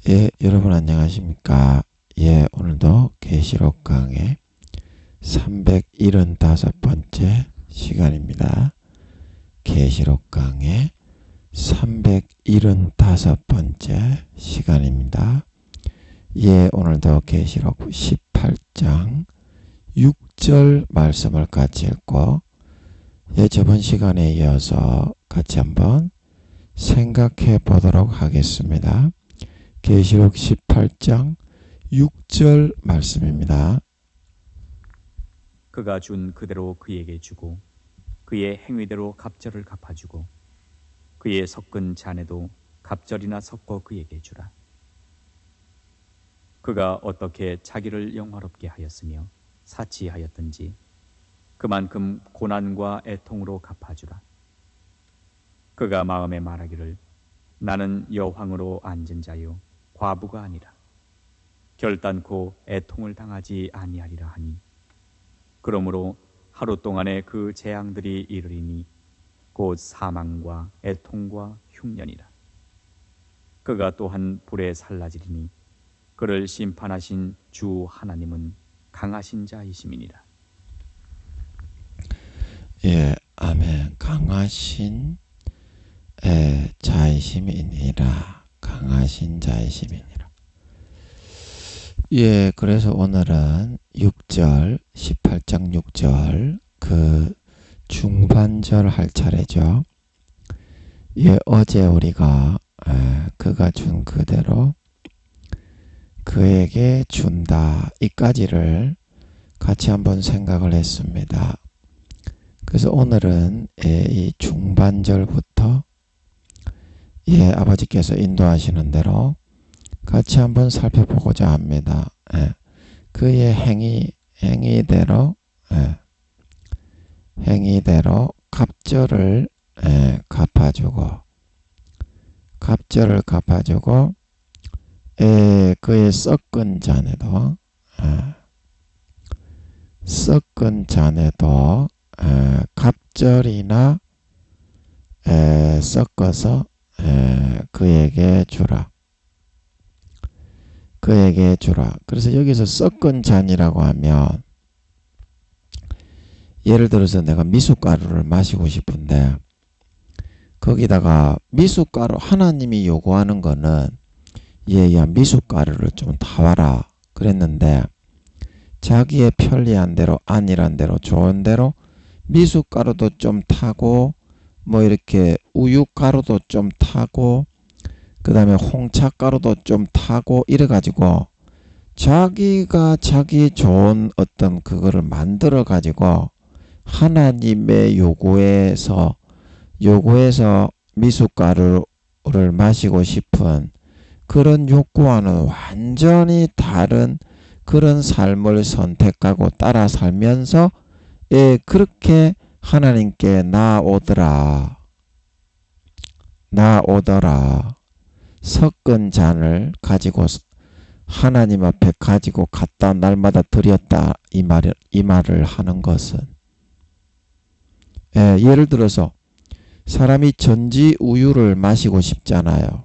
예, 여러분 안녕하십니까? 예, 오늘도 계시록 강의 375번째 시간입니다. 계시록 강의 375번째 시간입니다. 예, 오늘도 계시록 18장 6절 말씀을 같이 읽고 저번 시간에 이어서 같이 한번 생각해 보도록 하겠습니다. 계시록 18장 6절 말씀입니다. 그가 준 그대로 그에게 주고 그의 행위대로 갑절을 갚아주고 그의 섞은 잔에도 갑절이나 섞어 그에게 주라. 그가 어떻게 자기를 영화롭게 하였으며 사치하였든지 그만큼 고난과 애통으로 갚아주라. 그가 마음에 말하기를 나는 여황으로 앉은 자요 과부가 아니라 결단코 애통을 당하지 아니하리라 하니 그러므로 하루 동안에 그 재앙들이 이르리니 곧 사망과 애통과 흉년이라. 그가 또한 불에 살라지리니 그를 심판하신 주 하나님은 강하신 자이심이니라. 예, 아멘. 강하신 자이심이니라. 강하신 자이심이니라. 예, 그래서 오늘은 6절, 18장 6절 그 중반절 할 차례죠. 예, 어제 우리가 그가 준 그대로 그에게 준다 이까지를 같이 한번 생각을 했습니다. 그래서 오늘은 이 중반절부터 아버지께서 인도하시는 대로 같이 한번 살펴보고자 합니다. 그의 행위대로 갑절을 갚아주고 그의 섞은 잔에도 갑절이나 섞어서 그에게 주라. 그래서 여기서 섞은 잔이라고 하면 예를 들어서 내가 미숫가루를 마시고 싶은데 거기다가 미숫가루 하나님이 요구하는 거는 얘야 미숫가루를 좀 타와라 그랬는데 자기의 편리한 대로 안일한 대로 좋은 대로 미숫가루도 좀 타고 뭐 이렇게 우유가루도 좀 타고 그 다음에 홍차가루도 좀 타고 이래가지고 자기가 자기 좋은 어떤 그거를 만들어 가지고 하나님의 요구에서 미숫가루를 마시고 싶은 그런 욕구와는 완전히 다른 그런 삶을 선택하고 따라 살면서 그렇게 하나님께 나오더라. 섞은 잔을 가지고 하나님 앞에 가지고 갔다 날마다 드렸다 이 말을 하는 것은 예를 들어서 사람이 전지 우유를 마시고 싶잖아요.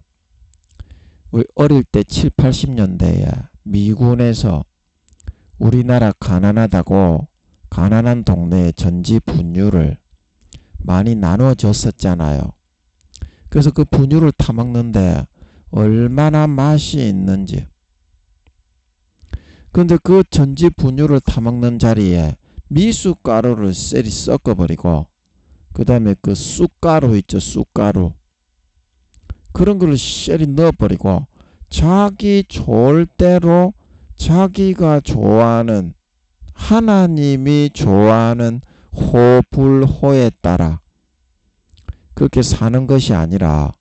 우리 어릴 때 7, 80년대에 미군에서 우리나라 가난한 동네에 전지 분유를 많이 나눠줬었잖아요. 그래서 그 분유를 타먹는데 얼마나 맛이 있는지. 근데 그 전지 분유를 타먹는 자리에 미숫가루를 쎄리 섞어버리고 그 다음에 그 쑥가루 있죠. 쑥가루. 그런 거를 쎄리 넣어버리고 자기 좋을 대로 자기가 좋아하는 하나님이 좋아하는 호불호에 따라 그렇게 사는 것이 아니라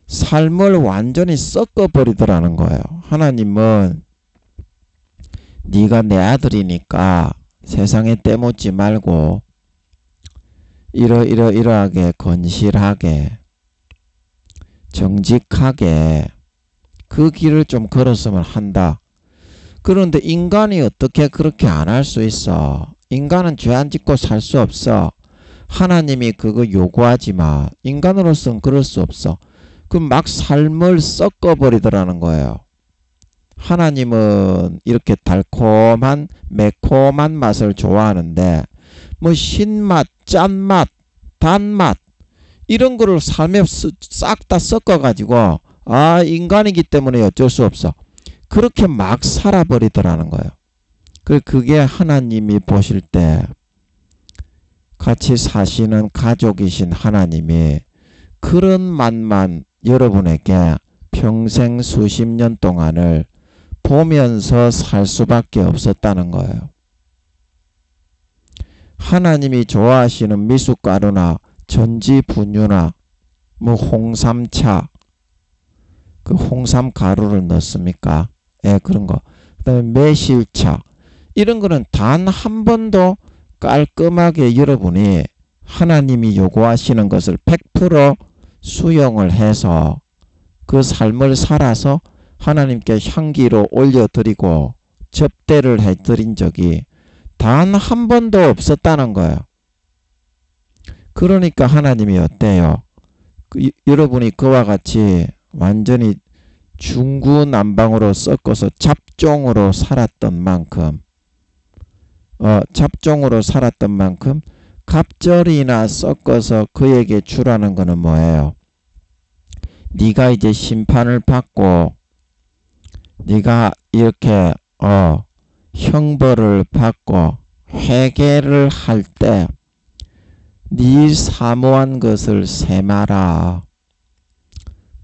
삶을 완전히 섞어버리더라는 거예요. 하나님은 네가 내 아들이니까 세상에 떼묻지 말고 이러하게 건실하게 정직하게 그 길을 좀 걸었으면 한다. 그런데 인간이 어떻게 그렇게 안 할 수 있어? 인간은 죄 안 짓고 살 수 없어. 하나님이 그거 요구하지만 인간으로서는 그럴 수 없어. 그 막 삶을 섞어버리더라는 거예요. 하나님은 이렇게 달콤한 매콤한 맛을 좋아하는데 뭐 신맛, 짠맛, 단맛 이런 거를 삶에 싹 다 섞어가지고 인간이기 때문에 어쩔 수 없어. 그렇게 막 살아버리더라는 거예요. 그게 하나님이 보실 때 같이 사시는 가족이신 하나님이 그런 맛만 여러분에게 평생 수십 년 동안을 보면서 살 수밖에 없었다는 거예요. 하나님이 좋아하시는 미숫가루나 전지분유나 뭐 홍삼차, 그 홍삼 가루를 넣습니까? 예, 그런 거. 그다음에 매실차 이런 거는 단 한 번도 깔끔하게 여러분이 하나님이 요구하시는 것을 100% 수용을 해서 그 삶을 살아서 하나님께 향기로 올려드리고 접대를 해드린 적이 단 한 번도 없었다는 거예요. 그러니까 하나님이 어때요? 여러분이 그와 같이 완전히 중구난방으로 섞어서 잡종으로 살았던 만큼 갑절이나 섞어서 그에게 주라는 것은 뭐예요? 네가 이제 심판을 받고 네가 이렇게 형벌을 받고 회개를 할 때 네 사모한 것을 세마라.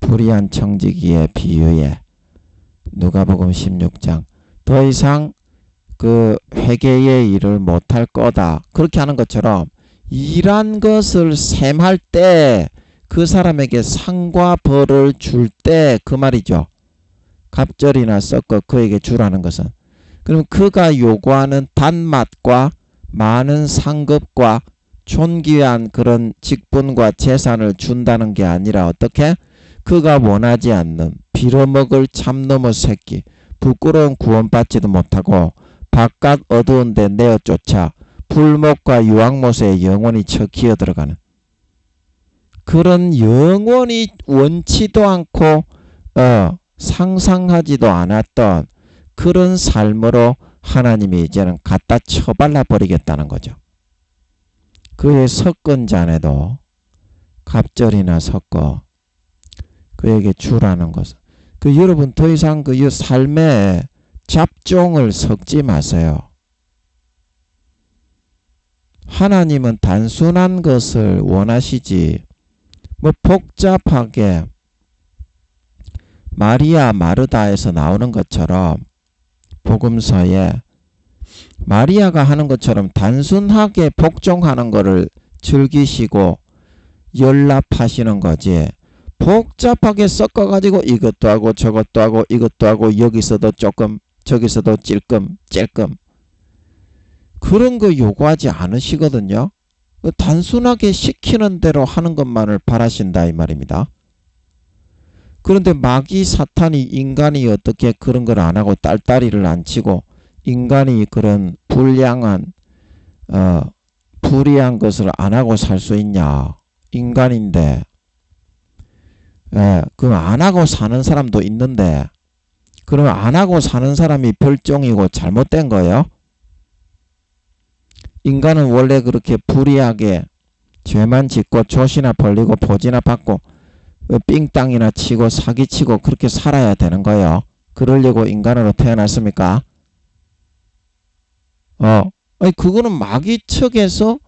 불의한 청지기에 비유해. 누가복음 16장. 더 이상 그 회개의 일을 못할 거다. 그렇게 하는 것처럼 일한 것을 셈할 때 그 사람에게 상과 벌을 줄 때 그 말이죠. 갑절이나 섞어 그에게 주라는 것은. 그럼 그가 요구하는 단맛과 많은 상급과 존귀한 그런 직분과 재산을 준다는 게 아니라 어떻게? 그가 원하지 않는 빌어먹을 참놈의 새끼, 부끄러운 구원받지도 못하고 바깥 어두운 데 내어 쫓아 불못과 유황못에 영원히 처기어 들어가는 그런 영원히 원치도 않고 상상하지도 않았던 그런 삶으로 하나님이 이제는 갖다 처발라 버리겠다는 거죠. 그의 섞은 잔에도 갑절이나 섞어 그에게 주라는 것은 여러분 더 이상 그 삶에 잡종을 섞지 마세요. 하나님은 단순한 것을 원하시지 뭐 복잡하게 마리아 마르다에서 나오는 것처럼 복음서에 마리아가 하는 것처럼 단순하게 복종하는 것을 즐기시고 연락하시는 거지 복잡하게 섞어가지고 이것도 하고 저것도 하고 이것도 하고 여기서도 조금 저기서도 찔끔 그런 거 요구하지 않으시거든요. 단순하게 시키는 대로 하는 것만을 바라신다 이 말입니다. 그런데 마귀 사탄이 인간이 어떻게 그런 걸 안 하고 딸딸이를 안 치고 인간이 그런 불량한 불의한 것을 안 하고 살 수 있냐. 인간인데 그럼 안 하고 사는 사람도 있는데 그러면 안 하고 사는 사람이 벌종이고 잘못된 거예요? 인간은 원래 그렇게 불의하게 죄만 짓고 조시나 벌리고 보지나 받고 삥땅이나 치고 사기치고 그렇게 살아야 되는 거예요. 그러려고 인간으로 태어났습니까? 아니 그거는 마귀 측에서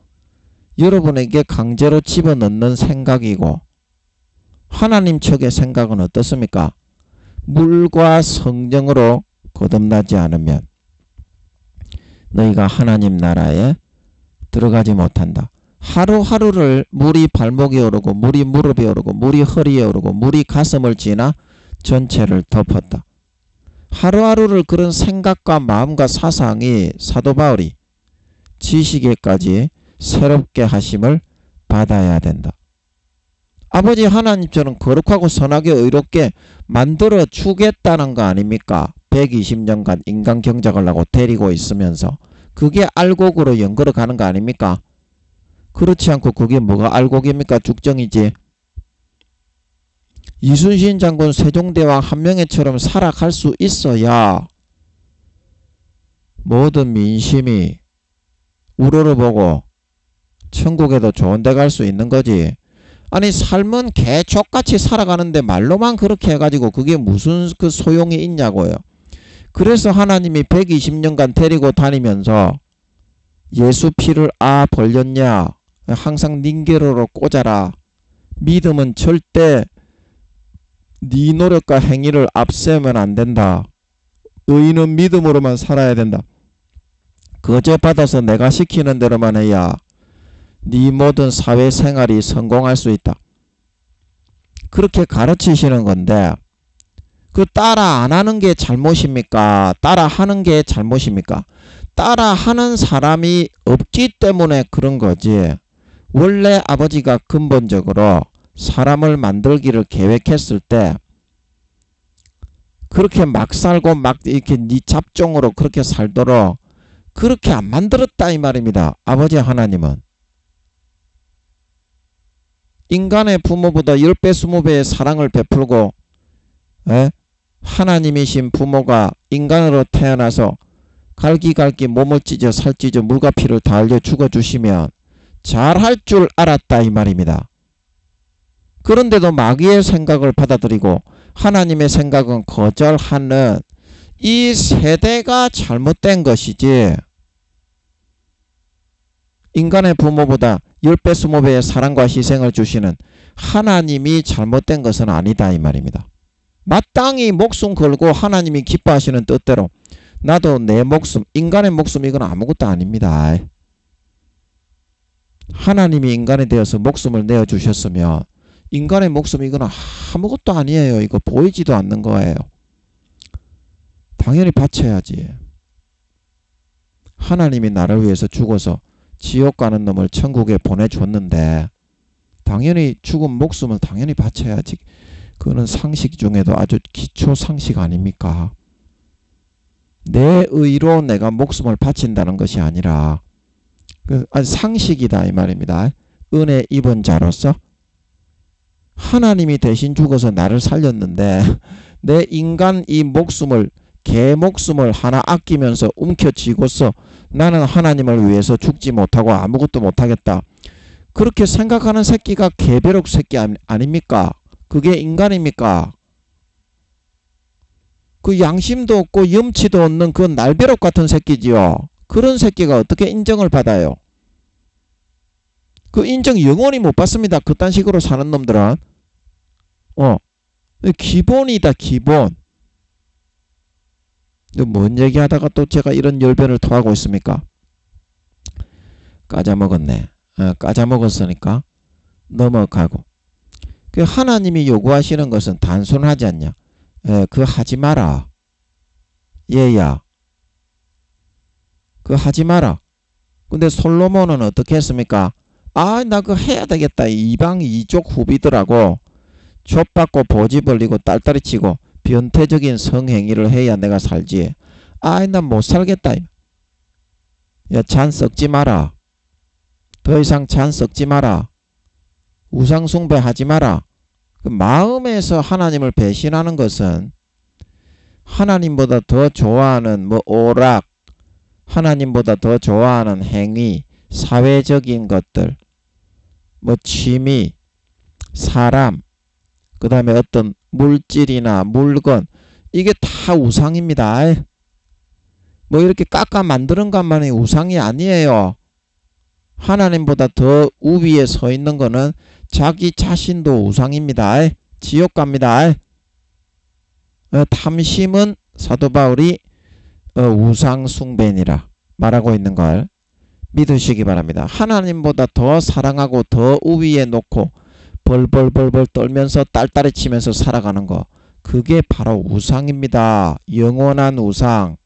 여러분에게 강제로 집어넣는 생각이고 하나님 측의 생각은 어떻습니까? 물과 성령으로 거듭나지 않으면 너희가 하나님 나라에 들어가지 못한다. 하루하루를 물이 발목에 오르고 물이 무릎에 오르고 물이 허리에 오르고 물이 가슴을 지나 전체를 덮었다. 하루하루를 그런 생각과 마음과 사상이 사도 바울이 지식에까지 새롭게 하심을 받아야 된다. 아버지 하나님처럼 거룩하고 선하게 의롭게 만들어 주겠다는 거 아닙니까? 120년간 인간 경작을 하고 데리고 있으면서 그게 알곡으로 연걸어 가는 거 아닙니까? 그렇지 않고 그게 뭐가 알곡입니까? 죽정이지. 이순신 장군 세종대왕 한명회처럼 살아갈 수 있어야 모든 민심이 우러러보고 천국에도 좋은 데 갈 수 있는 거지. 아니 삶은 개족같이 살아가는데 말로만 그렇게 해가지고 그게 무슨 그 소용이 있냐고요. 그래서 하나님이 120년간 데리고 다니면서 예수 피를 벌렸냐, 항상 닌게로로 꽂아라. 믿음은 절대 네 노력과 행위를 앞세우면 안 된다. 의인은 믿음으로만 살아야 된다. 거저 받아서 내가 시키는 대로만 해야 네 모든 사회생활이 성공할 수 있다. 그렇게 가르치시는 건데 그 따라 안 하는 게 잘못입니까? 따라 하는 게 잘못입니까? 따라 하는 사람이 없기 때문에 그런 거지. 원래 아버지가 근본적으로 사람을 만들기를 계획했을 때 그렇게 막 살고 막 이렇게 네 잡종으로 그렇게 살도록 그렇게 안 만들었다 이 말입니다. 아버지 하나님은. 인간의 부모보다 10배 20배의 사랑을 베풀고 하나님이신 부모가 인간으로 태어나서 갈기갈기 몸을 찢어 살찢어 물과 피를 다 흘려 죽어주시면 잘할 줄 알았다 이 말입니다. 그런데도 마귀의 생각을 받아들이고 하나님의 생각은 거절하는 이 세대가 잘못된 것이지 인간의 부모보다 10배 20배의 사랑과 희생을 주시는 하나님이 잘못된 것은 아니다 이 말입니다. 마땅히 목숨 걸고 하나님이 기뻐하시는 뜻대로 나도 내 목숨, 인간의 목숨 이건 아무것도 아닙니다. 하나님이 인간에 대해서 목숨을 내어주셨으면 인간의 목숨 이건 아무것도 아니에요. 이거 보이지도 않는 거예요. 당연히 바쳐야지. 하나님이 나를 위해서 죽어서 지옥 가는 놈을 천국에 보내줬는데 당연히 죽은 목숨을 당연히 바쳐야지. 그거는 상식 중에도 아주 기초 상식 아닙니까? 내 의로 내가 목숨을 바친다는 것이 아니라 상식이다 이 말입니다. 은혜 입은 자로서 하나님이 대신 죽어서 나를 살렸는데 내 인간 이 목숨을 개 목숨을 하나 아끼면서 움켜쥐고서 나는 하나님을 위해서 죽지 못하고 아무것도 못하겠다. 그렇게 생각하는 새끼가 개벼룩 새끼 아닙니까? 그게 인간입니까? 그 양심도 없고 염치도 없는 그 날벼룩 같은 새끼지요. 그런 새끼가 어떻게 인정을 받아요? 그 인정 영원히 못 받습니다. 그딴 식으로 사는 놈들은. 기본이다 기본. 뭔 얘기하다가 또 제가 이런 열변을 토하고 있습니까? 까자먹었네. 까자먹었으니까 넘어가고. 그 하나님이 요구하시는 것은 단순하지 않냐? 그거 하지 마라. 얘야. 그거 하지 마라. 근데 솔로몬은 어떻게 했습니까? 나 그거 해야 되겠다. 이방 이족 후비들하고 좁받고 보지 벌리고 딸딸이 치고 변태적인 성행위를 해야 내가 살지. 난 못 살겠다. 야, 잔 썩지 마라. 더 이상 잔 썩지 마라. 우상 숭배하지 마라. 그 마음에서 하나님을 배신하는 것은 하나님보다 더 좋아하는 오락, 하나님보다 더 좋아하는 행위, 사회적인 것들, 취미, 사람, 그 다음에 어떤 물질이나 물건, 이게 다 우상입니다. 이렇게 깎아 만드는 것만이 우상이 아니에요. 하나님보다 더 우위에 서 있는 거는 자기 자신도 우상입니다. 지옥 갑니다. 탐심은 사도 바울이 우상 숭배니라 말하고 있는 걸 믿으시기 바랍니다. 하나님보다 더 사랑하고 더 우위에 놓고 벌벌벌벌 떨면서 딸딸이 치면서 살아가는 거, 그게 바로 우상입니다. 영원한 우상.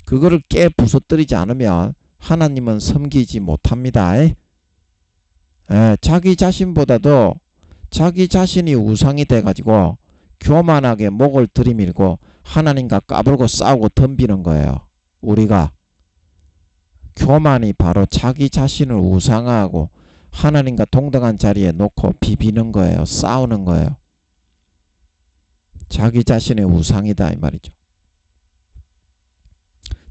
그거를 깨 부숴뜨리지 않으면 하나님은 섬기지 못합니다. 자기 자신보다도 자기 자신이 우상이 돼가지고 교만하게 목을 들이밀고 하나님과 까불고 싸우고 덤비는 거예요. 우리가 교만이 바로 자기 자신을 우상화하고 하나님과 동등한 자리에 놓고 비비는 거예요. 싸우는 거예요. 자기 자신의 우상이다 이 말이죠.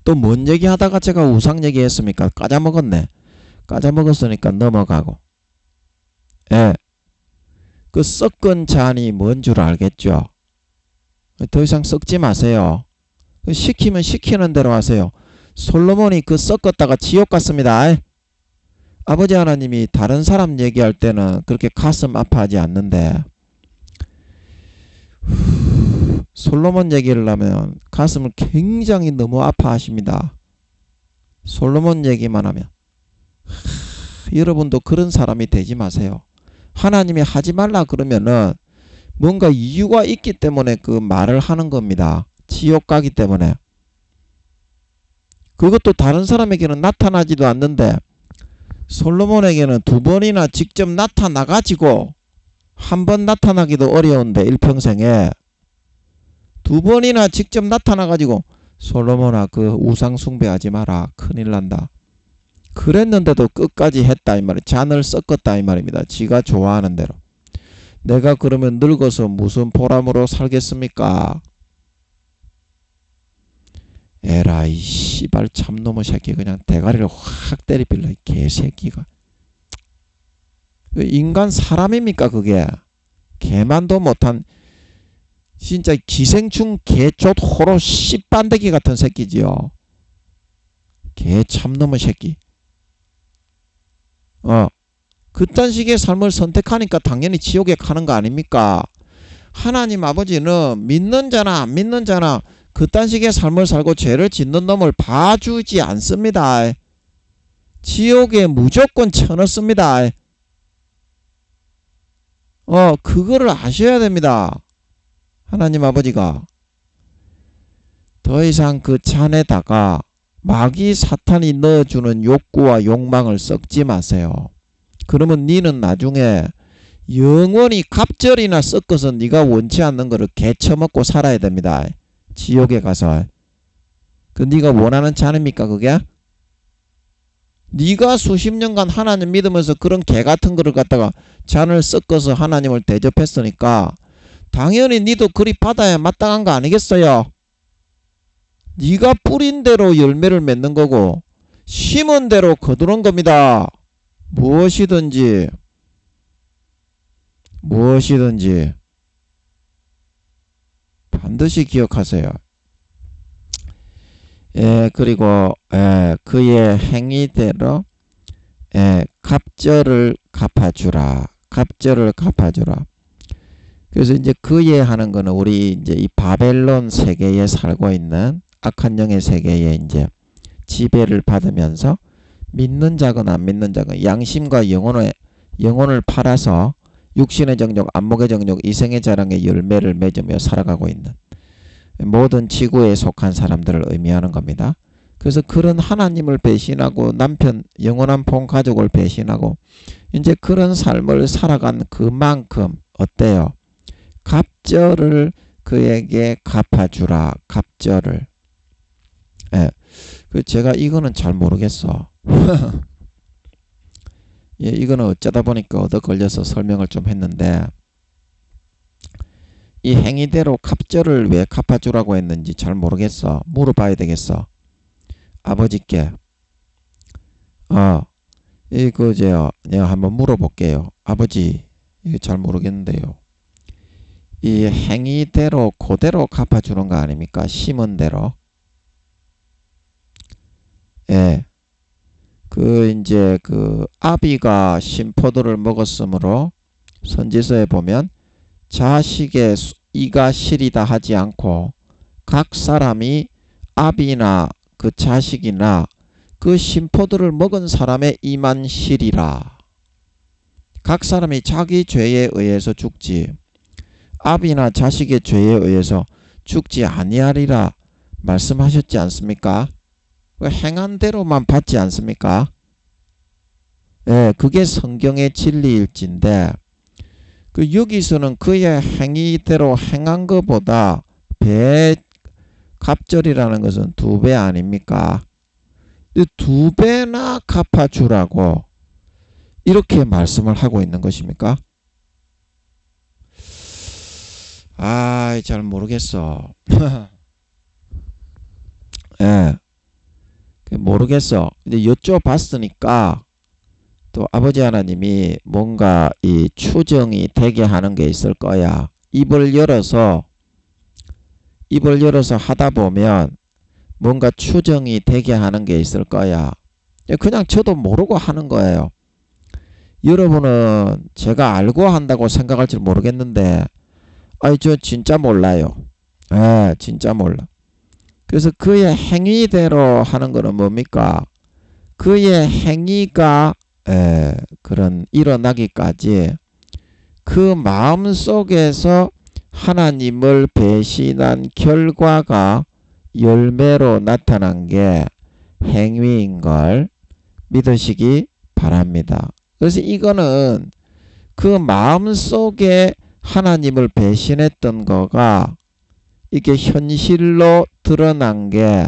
또 뭔 얘기하다가 제가 우상 얘기했습니까? 까자먹었네. 까자먹었으니까 넘어가고. 예. 그 썩은 잔이 뭔 줄 알겠죠? 더 이상 썩지 마세요. 시키면 시키는 대로 하세요. 솔로몬이 그 썩었다가 지옥 갔습니다. 아버지 하나님이 다른 사람 얘기할 때는 그렇게 가슴 아파하지 않는데 솔로몬 얘기를 하면 가슴을 굉장히 너무 아파하십니다. 솔로몬 얘기만 하면. 여러분도 그런 사람이 되지 마세요. 하나님이 하지 말라 그러면은 뭔가 이유가 있기 때문에 그 말을 하는 겁니다. 지옥 가기 때문에. 그것도 다른 사람에게는 나타나지도 않는데 솔로몬에게는 2번이나 직접 나타나가지고 한 번 나타나기도 어려운데 일평생에 2번이나 직접 나타나가지고 솔로몬아 그 우상 숭배하지 마라. 큰일 난다. 그랬는데도 끝까지 했다 이 말이에요. 잔을 섞었다 이 말입니다. 지가 좋아하는 대로. 내가 그러면 늙어서 무슨 보람으로 살겠습니까? 에라이 씨발 참놈의 새끼 그냥 대가리를 확 때리빌라 이 개새끼가. 인간 사람입니까 그게? 개만도 못한 진짜 기생충 개쫓 호로 씨반대기 같은 새끼지요. 개 참놈의 새끼. 그딴 식의 삶을 선택하니까 당연히 지옥에 가는 거 아닙니까? 하나님 아버지는 믿는 자나 안 믿는 자나 그딴 식의 삶을 살고 죄를 짓는 놈을 봐주지 않습니다. 지옥에 무조건 쳐넣습니다. 그거를 아셔야 됩니다. 하나님 아버지가. 더 이상 그 잔에다가 마귀 사탄이 넣어주는 욕구와 욕망을 섞지 마세요. 그러면 니는 나중에 영원히 갑절이나 섞어서 네가 원치 않는 거를 개처먹고 살아야 됩니다. 지옥에 가서. 그 네가 원하는 잔입니까 그게? 네가 수십 년간 하나님 믿으면서 그런 개 같은 거를 갖다가 잔을 섞어서 하나님을 대접했으니까 당연히 니도 그리 받아야 마땅한 거 아니겠어요? 네가 뿌린 대로 열매를 맺는 거고 심은 대로 거두는 겁니다. 무엇이든지 반드시 기억하세요. 그리고 그의 행위대로 갑절을 갚아주라. 그래서 이제 그의 하는 거는 우리 이제 이 바벨론 세계에 살고 있는 악한 영의 세계에 이제 지배를 받으면서 믿는 자건 안 믿는 자건 양심과 영혼을 팔아서 육신의 정욕, 안목의 정욕, 이생의 자랑의 열매를 맺으며 살아가고 있는 모든 지구에 속한 사람들을 의미하는 겁니다. 그래서 그런 하나님을 배신하고 남편, 영원한 본 가족을 배신하고 이제 그런 삶을 살아간 그만큼 어때요? 갑절을 그에게 갚아주라. 갑절을. 제가 이거는 잘 모르겠어. 이거는 어쩌다 보니까 얻어 걸려서 설명을 좀 했는데 이 행위대로 갑절을 왜 갚아주라고 했는지 잘 모르겠어. 물어봐야 되겠어. 아버지께. 내가 한번 물어볼게요. 아버지, 이거 잘 모르겠는데요. 이 행위대로 그대로 갚아주는 거 아닙니까? 심은 대로. 이제 아비가 신포도를 먹었으므로 선지서에 보면 자식의 이가 시리다 하지 않고 각 사람이 아비나 그 자식이나 그 신포도를 먹은 사람의 이만 시리라. 각 사람이 자기 죄에 의해서 죽지 아비나 자식의 죄에 의해서 죽지 아니하리라 말씀하셨지 않습니까? 행한 대로만 받지 않습니까? 그게 성경의 진리일진데 여기서는 그의 행위대로 행한 것보다 갑절이라는 것은 2배 아닙니까? 2배나 갚아주라고 이렇게 말씀을 하고 있는 것입니까? 잘 모르겠어. 예, 모르겠어. 이제 여쭤봤으니까 또 아버지 하나님이 뭔가 이 추정이 되게 하는 게 있을 거야. 입을 열어서 하다 보면 뭔가 추정이 되게 하는 게 있을 거야. 그냥 저도 모르고 하는 거예요. 여러분은 제가 알고 한다고 생각할지 모르겠는데, 저 진짜 몰라요. 진짜 몰라. 그래서 그의 행위대로 하는 거는 뭡니까? 그의 행위가 그런 일어나기까지 그 마음 속에서 하나님을 배신한 결과가 열매로 나타난 게 행위인 걸 믿으시기 바랍니다. 그래서 이거는 그 마음 속에 하나님을 배신했던 거가 이게 현실로 드러난 게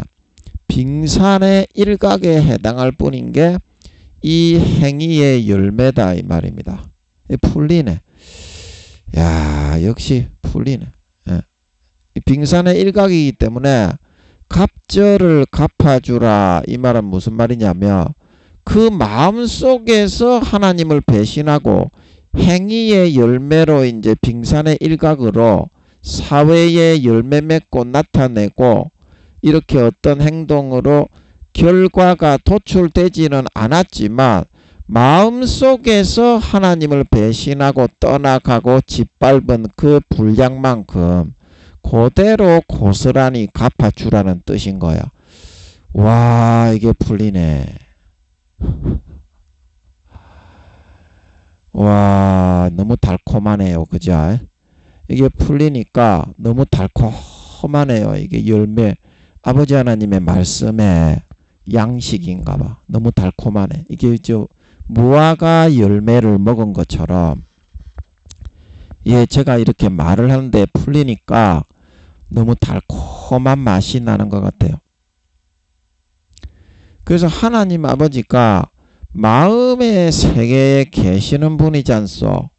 빙산의 일각에 해당할 뿐인 게 이 행위의 열매다 이 말입니다. 풀리네. 야, 역시 풀리네. 빙산의 일각이기 때문에 갑절을 갚아주라 이 말은 무슨 말이냐면 그 마음 속에서 하나님을 배신하고 행위의 열매로 이제 빙산의 일각으로 사회의 열매 맺고 나타내고 이렇게 어떤 행동으로 결과가 도출되지는 않았지만 마음속에서 하나님을 배신하고 떠나가고 짓밟은 그 분량만큼 그대로 고스란히 갚아주라는 뜻인 거야. 와, 이게 풀리네. 와, 너무 달콤하네요. 그죠? 이게 풀리니까 너무 달콤하네요. 이게 열매. 아버지 하나님의 말씀에 양식인가 봐. 너무 달콤하네. 이게 무화과 열매를 먹은 것처럼 제가 이렇게 말을 하는데 풀리니까 너무 달콤한 맛이 나는 것 같아요. 그래서 하나님 아버지가 마음의 세계에 계시는 분이지 않소.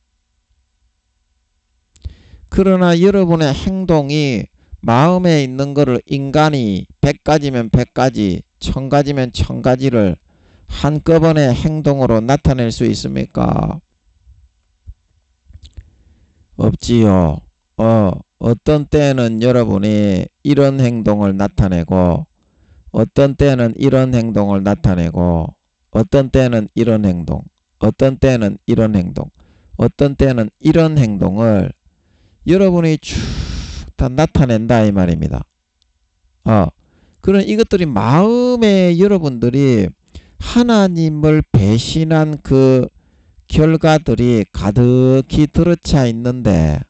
그러나 여러분의 행동이 마음에 있는 것을 인간이 100가지면 100가지, 1000가지면 1000가지를 한꺼번에 행동으로 나타낼 수 있습니까? 없지요. 어떤 때는 여러분이 이런 행동을 나타내고 어떤 때는 이런 행동을 나타내고 어떤 때는 이런 행동, 어떤 때는 이런 행동, 어떤 때는 이런 행동을 여러분이 쭉 다 나타낸다 이 말입니다. 그런 이것들이 마음에 여러분들이 하나님을 배신한 그 결과들이 가득히 들어차 있는데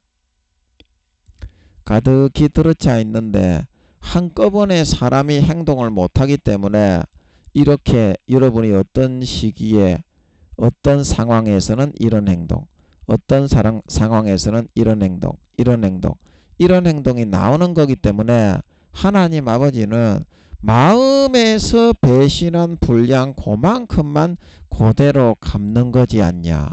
한꺼번에 사람이 행동을 못하기 때문에 이렇게 여러분이 어떤 시기에 어떤 상황에서는 이런 행동, 어떤 상황에서는 이런 행동이 나오는 거기 때문에 하나님 아버지는 마음에서 배신한 분량 그만큼만 그대로 갚는 거지 않냐.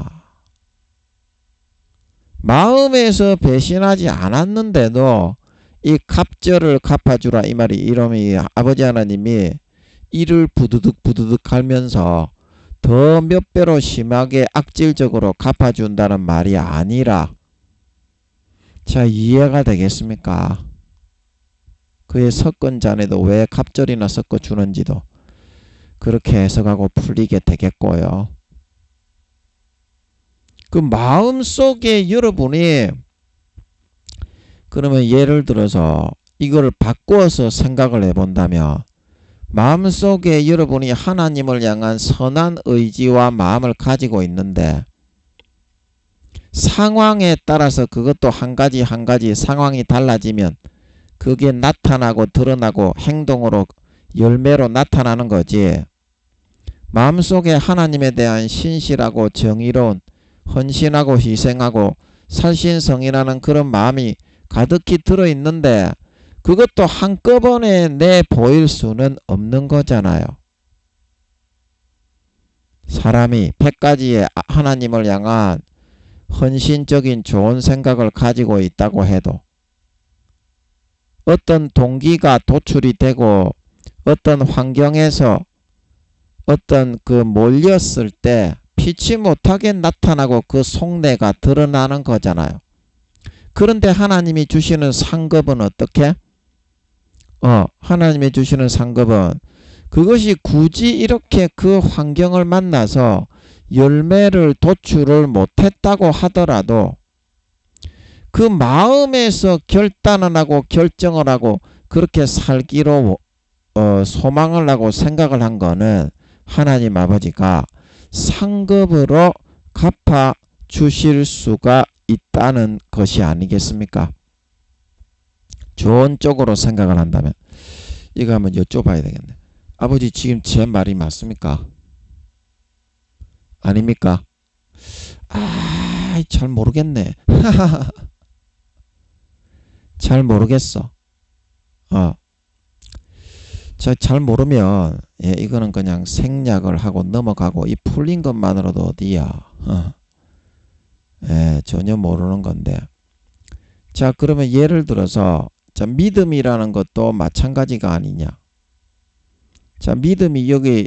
마음에서 배신하지 않았는데도 이 갑절을 갚아주라 이 말이 이러면 아버지 하나님이 이를 부두둑 하면서 더 몇 배로 심하게 악질적으로 갚아준다는 말이 아니라 자, 이해가 되겠습니까? 그의 섞은 잔에도 왜 갑절이나 섞어 주는지도 그렇게 해석하고 풀리게 되겠고요. 그 마음속에 여러분이 그러면 예를 들어서 이걸 바꾸어서 생각을 해본다면 마음속에 여러분이 하나님을 향한 선한 의지와 마음을 가지고 있는데 상황에 따라서 그것도 한 가지 상황이 달라지면 그게 나타나고 드러나고 행동으로 열매로 나타나는 거지. 마음속에 하나님에 대한 신실하고 정의로운 헌신하고 희생하고 살신성이라는 그런 마음이 가득히 들어있는데 그것도 한꺼번에 내보일 수는 없는 거잖아요. 사람이 100가지의 하나님을 향한 헌신적인 좋은 생각을 가지고 있다고 해도 어떤 동기가 도출이 되고 어떤 환경에서 어떤 그 몰렸을 때 피치 못하게 나타나고 그 속내가 드러나는 거잖아요. 그런데 하나님이 주시는 상급은 어떻게? 하나님이 주시는 상급은 그것이 굳이 이렇게 그 환경을 만나서 열매를 도출을 못했다고 하더라도 그 마음에서 결단을 하고 결정을 하고 그렇게 살기로 소망을 하고 생각을 한 거는 하나님 아버지가 상급으로 갚아 주실 수가 있다는 것이 아니겠습니까? 좋은 쪽으로 생각을 한다면 이거 한번 여쭤봐야 되겠네. 아버지 지금 제 말이 맞습니까? 아닙니까? 잘 모르겠네. 잘 모르겠어. 잘 모르면 이거는 그냥 생략을 하고 넘어가고 이 풀린 것만으로도 어디야. 전혀 모르는 건데. 자, 그러면 예를 들어서 믿음이라는 것도 마찬가지가 아니냐. 자, 믿음이 여기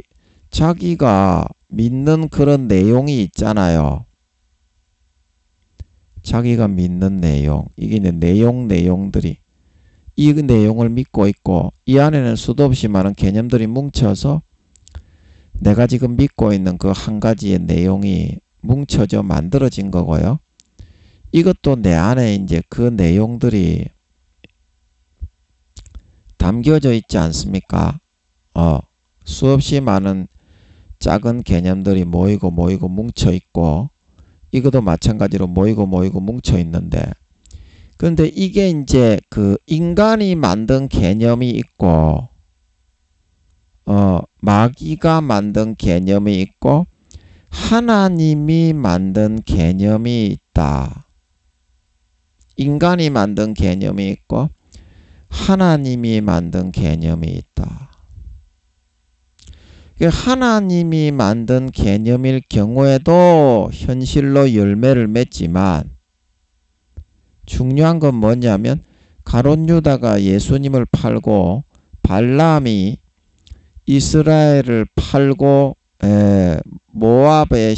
자기가 믿는 그런 내용이 있잖아요. 자기가 믿는 내용. 이게 내용들이 이 내용을 믿고 있고 이 안에는 수도 없이 많은 개념들이 뭉쳐서 내가 지금 믿고 있는 그 한 가지의 내용이 뭉쳐져 만들어진 거고요. 이것도 내 안에 이제 그 내용들이 담겨져 있지 않습니까? 수없이 많은 작은 개념들이 모이고 뭉쳐 있고 이것도 마찬가지로 모이고 뭉쳐 있는데 그런데 이게 이제 그 인간이 만든 개념이 있고 마귀가 만든 개념이 있고 하나님이 만든 개념이 있다. 인간이 만든 개념이 있고 하나님이 만든 개념이 있다. 하나님이 만든 개념일 경우에도 현실로 열매를 맺지만 중요한 건 뭐냐면 가룟 유다가 예수님을 팔고 발람이 이스라엘을 팔고 모압의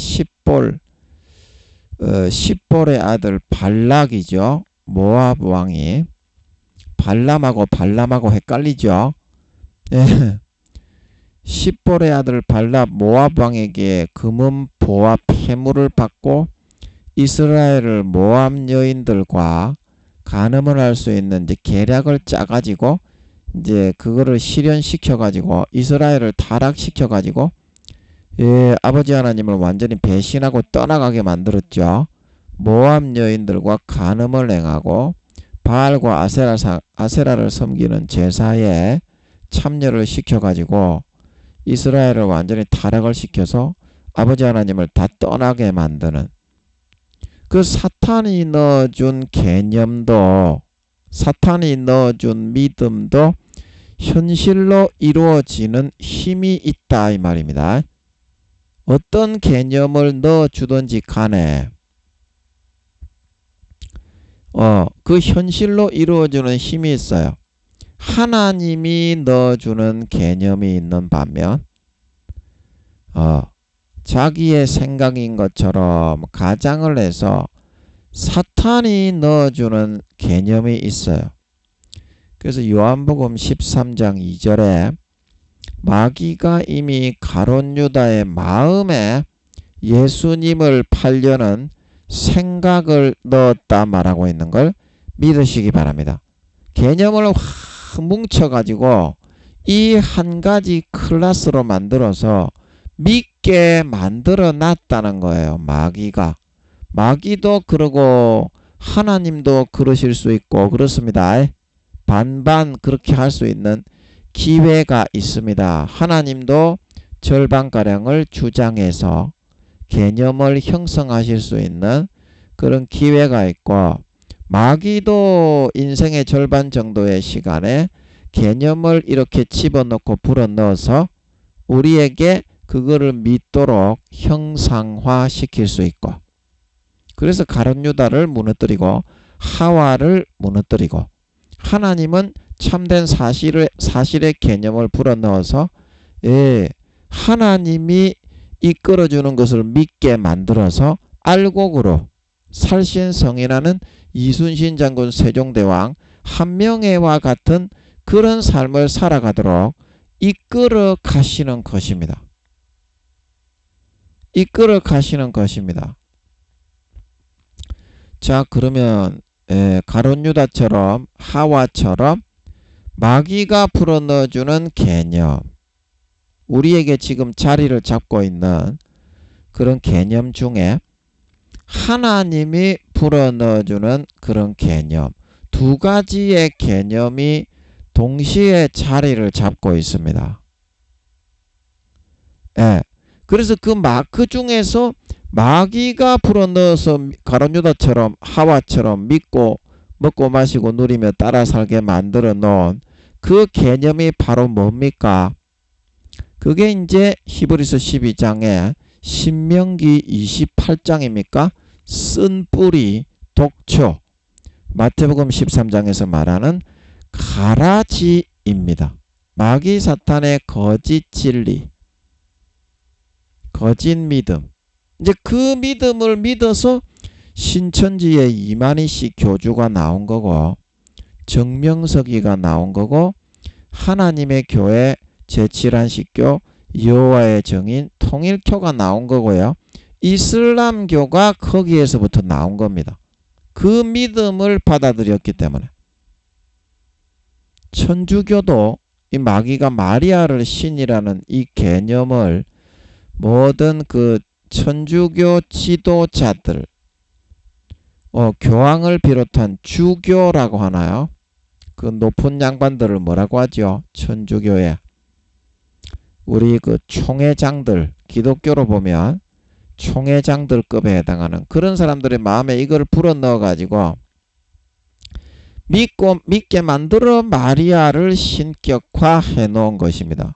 십볼의 아들 발락이죠. 모압 왕이 발람하고 헷갈리죠. 십볼의 아들 발람 모압 왕에게 금은보와 폐물을 받고 이스라엘을 모압 여인들과 간음을 할 수 있는 이제 계략을 짜가지고 이제 그거를 실현시켜가지고 이스라엘을 타락시켜가지고 아버지 하나님을 완전히 배신하고 떠나가게 만들었죠. 모압 여인들과 간음을 행하고 바알과 아세라를 섬기는 제사에 참여를 시켜가지고 이스라엘을 완전히 타락을 시켜서 아버지 하나님을 다 떠나게 만드는 그 사탄이 넣어준 개념도 사탄이 넣어준 믿음도 현실로 이루어지는 힘이 있다 이 말입니다. 어떤 개념을 넣어주든지 간에 그 현실로 이루어지는 힘이 있어요. 하나님이 넣어주는 개념이 있는 반면 자기의 생각인 것처럼 가장을 해서 사탄이 넣어주는 개념이 있어요. 그래서 요한복음 13장 2절에 마귀가 이미 가룟 유다의 마음에 예수님을 팔려는 생각을 넣었다 말하고 있는 걸 믿으시기 바랍니다. 개념을 확 뭉쳐가지고 이 한 가지 클래스로 만들어서 믿게 만들어 놨다는 거예요. 마귀도 그러고 하나님도 그러실 수 있고 그렇습니다. 반반 그렇게 할 수 있는 기회가 있습니다. 하나님도 절반가량을 주장해서 개념을 형성하실 수 있는 그런 기회가 있고 마귀도 인생의 절반 정도의 시간에 개념을 이렇게 집어넣고 불어넣어서 우리에게 그거를 믿도록 형상화시킬 수 있고 그래서 가룟 유다를 무너뜨리고 하와를 무너뜨리고 하나님은 참된 사실의 개념을 불어넣어서 하나님이 이끌어주는 것을 믿게 만들어서 알곡으로 살신성인하는 이순신 장군 세종대왕 한명회와 같은 그런 삶을 살아가도록 이끌어 가시는 것입니다. 이끌어 가시는 것입니다. 자, 그러면 가룟 유다처럼 하와처럼 마귀가 불어넣어주는 개념, 우리에게 지금 자리를 잡고 있는 그런 개념 중에 하나님이 불어넣어주는 그런 개념, 두 가지의 개념이 동시에 자리를 잡고 있습니다. 그래서 그 중에서 마귀가 불어넣어서 가룟 유다처럼 하와처럼 믿고 먹고 마시고 누리며 따라 살게 만들어 놓은 그 개념이 바로 뭡니까? 그게 이제 히브리서 12장에 신명기 28장입니까? 쓴 뿌리, 독초, 마태복음 13장에서 말하는 가라지입니다. 마귀 사탄의 거짓 진리, 거짓 믿음. 이제 그 믿음을 믿어서 신천지에 이만희 씨 교주가 나온 거고, 정명석이가 나온 거고, 하나님의 교회 제7안식교 여호와의 증인 통일교가 나온 거고요. 이슬람교가 거기에서부터 나온 겁니다. 그 믿음을 받아들였기 때문에. 천주교도 이 마귀가 마리아를 신이라는 이 개념을 모든 그 천주교 지도자들, 교황을 비롯한 주교라고 하나요? 그 높은 양반들을 뭐라고 하죠? 천주교에. 우리 그 총회장들, 기독교로 보면 총회장들급에 해당하는 그런 사람들의 마음에 이걸 불어넣어 가지고 믿게 만들어 마리아를 신격화해 놓은 것입니다.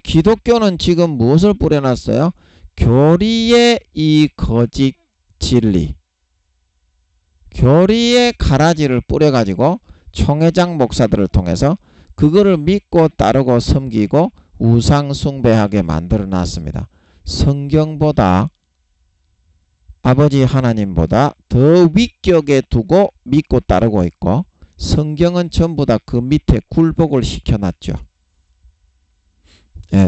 기독교는 지금 무엇을 뿌려놨어요? 교리의 이 거짓 진리, 교리의 가라지를 뿌려가지고 총회장 목사들을 통해서 그거를 믿고 따르고 섬기고 우상 숭배하게 만들어 놨습니다. 성경보다, 아버지 하나님보다 더 위격에 두고 믿고 따르고 있고, 성경은 전부 다 그 밑에 굴복을 시켜놨죠.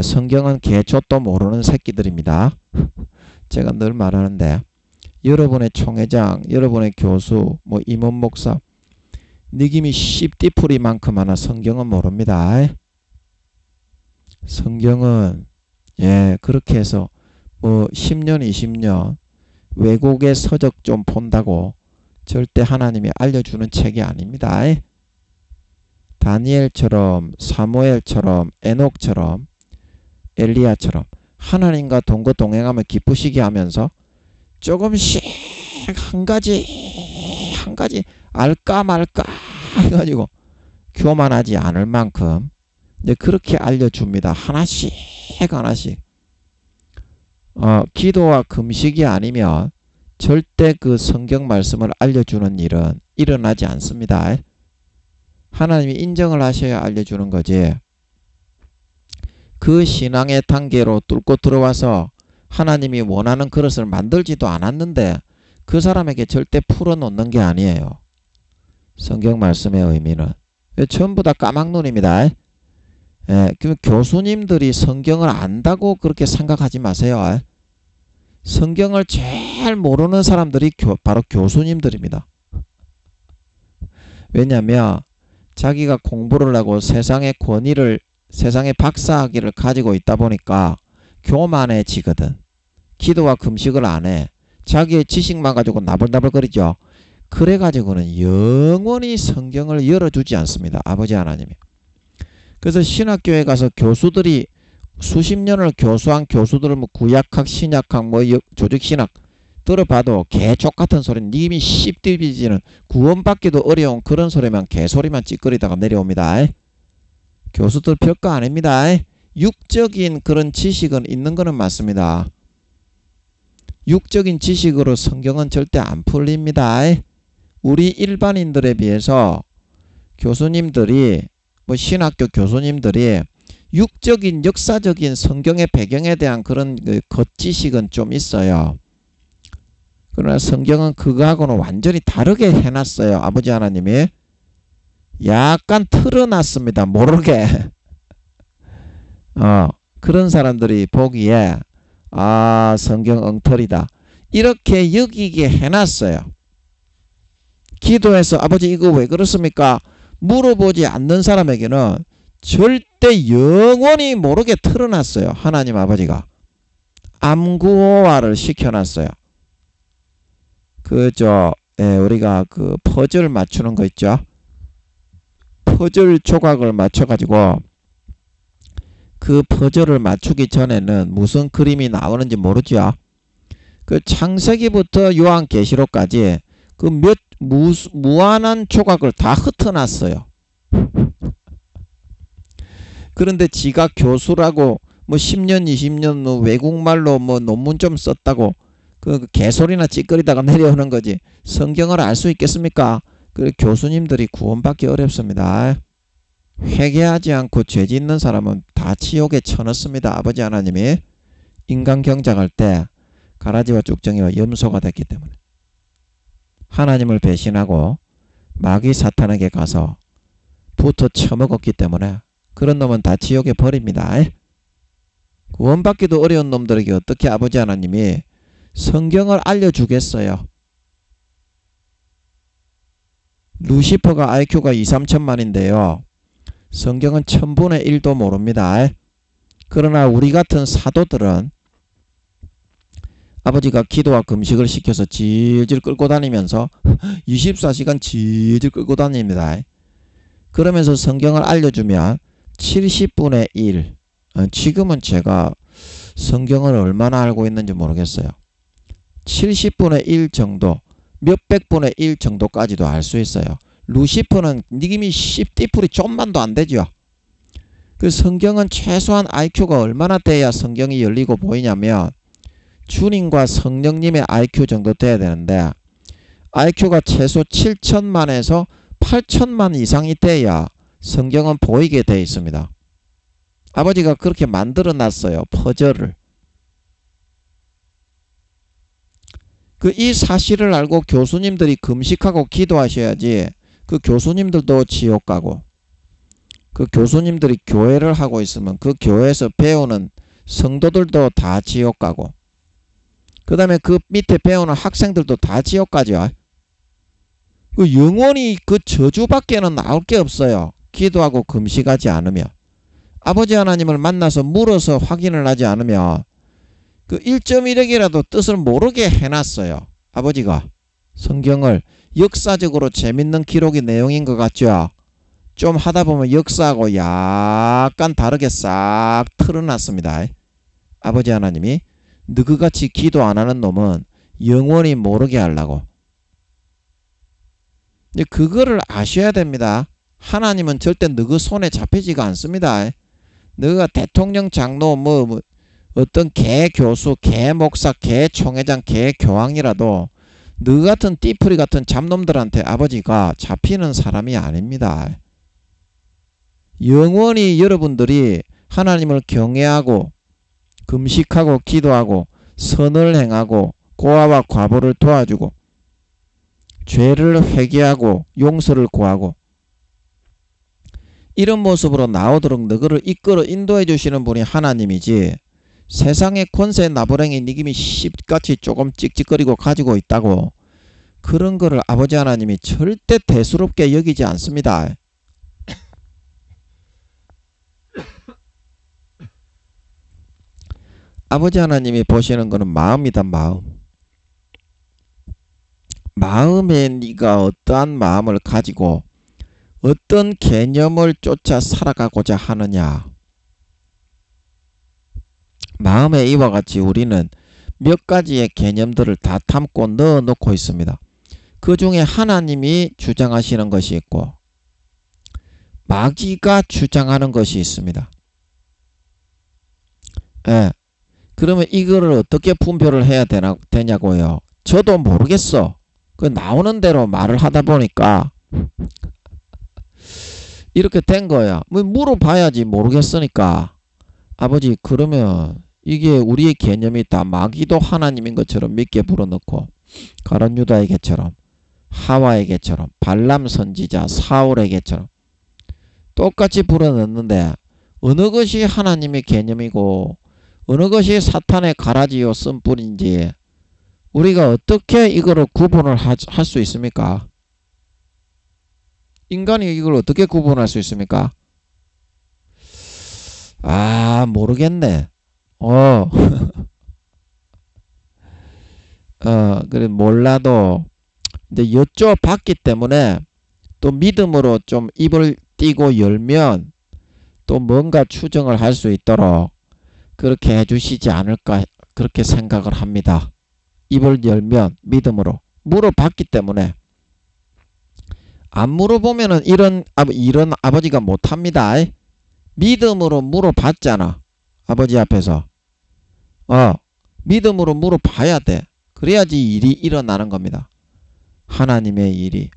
성경은 개초도 모르는 새끼들입니다. 제가 늘 말하는데, 여러분의 총회장, 여러분의 교수, 임원 목사, 느낌이 씹디풀이만큼 하나 성경은 모릅니다. 성경은 그렇게 해서 10년 20년 외국의 서적 좀 본다고 절대 하나님이 알려주는 책이 아닙니다. 다니엘처럼 사무엘처럼 에녹처럼 엘리야처럼 하나님과 동거동행하며 기쁘시게 하면서 조금씩 한 가지 알까 말까 해가지고 교만하지 않을 만큼 이제 그렇게 알려줍니다. 하나씩 기도와 금식이 아니면 절대 그 성경 말씀을 알려주는 일은 일어나지 않습니다. 하나님이 인정을 하셔야 알려주는 거지. 그 신앙의 단계로 뚫고 들어와서 하나님이 원하는 그릇을 만들지도 않았는데 그 사람에게 절대 풀어놓는 게 아니에요. 성경 말씀의 의미는. 전부 다 까막눈입니다. 그럼 교수님들이 성경을 안다고 그렇게 생각하지 마세요. 성경을 제일 모르는 사람들이 바로 교수님들입니다. 왜냐하면 자기가 공부를 하고 세상의 권위를, 세상의 박사학위를 가지고 있다 보니까 교만해지거든. 기도와 금식을 안 해. 자기의 지식만 가지고 나불나불거리죠. 그래가지고는 영원히 성경을 열어주지 않습니다. 아버지 하나님이. 그래서 신학교에 가서 교수들이 수십 년을 교수한 교수들을 구약학, 신약학, 조직신학 들어봐도 개족 같은 소리는 님이 씹디비지는 구원받기도 어려운 그런 소리만 개소리만 찌끄리다가 내려옵니다. 교수들 별거 아닙니다. 육적인 그런 지식은 있는 거는 맞습니다. 육적인 지식으로 성경은 절대 안 풀립니다. 우리 일반인들에 비해서 교수님들이 뭐 신학교 교수님들이 육적인 역사적인 성경의 배경에 대한 그런 그 겉지식은 좀 있어요. 그러나 성경은 그거하고는 완전히 다르게 해놨어요. 아버지 하나님이 약간 틀어놨습니다. 모르게. 그런 사람들이 보기에 아, 성경 엉터리다 이렇게 여기게 해놨어요. 기도해서 아버지 이거 왜 그렇습니까? 물어보지 않는 사람에게는 절대 영원히 모르게 틀어놨어요. 하나님 아버지가 암구호화를 시켜놨어요. 우리가 그 퍼즐 맞추는 거 있죠. 퍼즐 조각을 맞춰가지고 그 퍼즐을 맞추기 전에는 무슨 그림이 나오는지 모르죠. 그 창세기부터 요한계시록까지 그 무한한 조각을 다 흩어놨어요. 그런데 지가 교수라고 뭐 10년 20년 외국말로 뭐 논문 좀 썼다고 그 개소리나 찌꺼리다가 내려오는 거지 성경을 알 수 있겠습니까? 그 교수님들이 구원받기 어렵습니다. 회개하지 않고 죄 짓는 사람은 다 지옥에 쳐넣습니다. 아버지 하나님이 인간 경작할 때 가라지와 쭉정이와 염소가 됐기 때문에 하나님을 배신하고 마귀 사탄에게 가서 붙어 처먹었기 때문에 그런 놈은 다 지옥에 버립니다. 구원받기도 어려운 놈들에게 어떻게 아버지 하나님이 성경을 알려주겠어요? 루시퍼가 IQ가 2, 3천만인데요. 성경은 1000분의 1도 모릅니다. 그러나 우리 같은 사도들은 아버지가 기도와 금식을 시켜서 질질 끌고 다니면서 24시간 질질 끌고 다닙니다. 그러면서 성경을 알려주면 70분의 1 지금은 제가 성경을 얼마나 알고 있는지 모르겠어요. 70분의 1 정도 몇백분의 1 정도까지도 알 수 있어요. 루시퍼는 님이 10디풀이 좀만도 안 되죠. 그 성경은 최소한 IQ가 얼마나 돼야 성경이 열리고 보이냐면 주님과 성령님의 IQ 정도 돼야 되는데 IQ가 최소 7천만에서 8천만 이상이 돼야 성경은 보이게 돼 있습니다. 아버지가 그렇게 만들어 놨어요. 퍼즐을. 이 사실을 알고 교수님들이 금식하고 기도하셔야지 그 교수님들도 지옥 가고 그 교수님들이 교회를 하고 있으면 그 교회에서 배우는 성도들도 다 지옥 가고 그 다음에 그 밑에 배우는 학생들도 다 지옥 가죠. 그 영원히 그 저주밖에는 나올 게 없어요. 기도하고 금식하지 않으면 아버지 하나님을 만나서 물어서 확인을 하지 않으면 그 1.1억이라도 뜻을 모르게 해놨어요. 아버지가 성경을 역사적으로 재밌는 기록의 내용인 것 같죠. 좀 하다 보면 역사하고 약간 다르게 싹 틀어놨습니다. 아버지 하나님이 너그같이 기도 안 하는 놈은 영원히 모르게 하려고. 그거를 아셔야 됩니다. 하나님은 절대 너그 손에 잡히지가 않습니다. 너가 대통령, 장로, 어떤 개 교수, 개 목사, 개 총회장, 개 교황이라도 너 같은 띠풀이 같은 잡놈들한테 아버지가 잡히는 사람이 아닙니다. 영원히 여러분들이 하나님을 경외하고 금식하고 기도하고 선을 행하고 고아와 과부를 도와주고 죄를 회개하고 용서를 구하고 이런 모습으로 나오도록 너희를 이끌어 인도해 주시는 분이 하나님이지 세상의 권세 나부랭이 니김이 씨같이 조금 찍찍거리고 가지고 있다고 그런 거를 아버지 하나님이 절대 대수롭게 여기지 않습니다. 아버지 하나님이 보시는 거는 마음이다. 마음. 마음에 네가 어떠한 마음을 가지고 어떤 개념을 쫓아 살아가고자 하느냐. 마음에 이와 같이 우리는 몇 가지의 개념들을 다 담고 넣어놓고 있습니다. 그 중에 하나님이 주장하시는 것이 있고 마귀가 주장하는 것이 있습니다. 그러면 이거를 어떻게 분별을 해야 되냐고요. 저도 모르겠어. 그 나오는 대로 말을 하다 보니까 이렇게 된 거야. 뭐 물어봐야지 모르겠으니까. 아버지 그러면 이게 우리의 개념이 다 마귀도 하나님인 것처럼 믿게 불어넣고 가룟 유다에게처럼 하와에게처럼 발람 선지자 사울에게처럼 똑같이 불어넣는데 어느 것이 하나님의 개념이고 어느 것이 사탄의 가라지요 쓴뿌리인지 우리가 어떻게 이거를 구분을 할 수 있습니까? 인간이 이걸 어떻게 구분할 수 있습니까? 아 모르겠네. 그래 몰라도 이제 여쭤봤기 때문에 또 믿음으로 좀 입을 띄고 열면 또 뭔가 추정을 할 수 있도록 그렇게 해주시지 않을까 그렇게 생각을 합니다. 입을 열면 믿음으로 물어봤기 때문에 안 물어보면은 이런 아버지가 못합니다. 믿음으로 물어봤잖아. 아버지 앞에서 믿음으로 물어봐야 돼. 그래야지 일이 일어나는 겁니다. 하나님의 일이.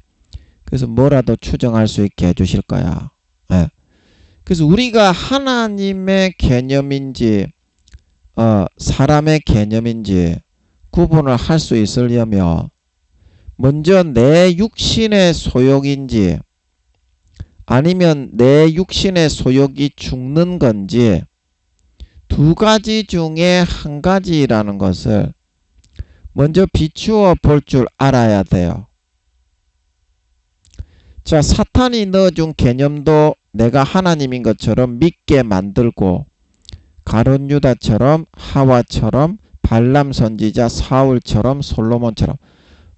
그래서 뭐라도 추정할 수 있게 해주실 거야. 예. 그래서 우리가 하나님의 개념인지 사람의 개념인지 구분을 할 수 있으려면 먼저 내 육신의 소욕인지 아니면 내 육신의 소욕이 죽는 건지 두 가지 중에 한 가지라는 것을 먼저 비추어 볼 줄 알아야 돼요. 자, 사탄이 넣어준 개념도 내가 하나님인 것처럼 믿게 만들고 가룟 유다처럼 하와처럼 발람 선지자 사울처럼 솔로몬처럼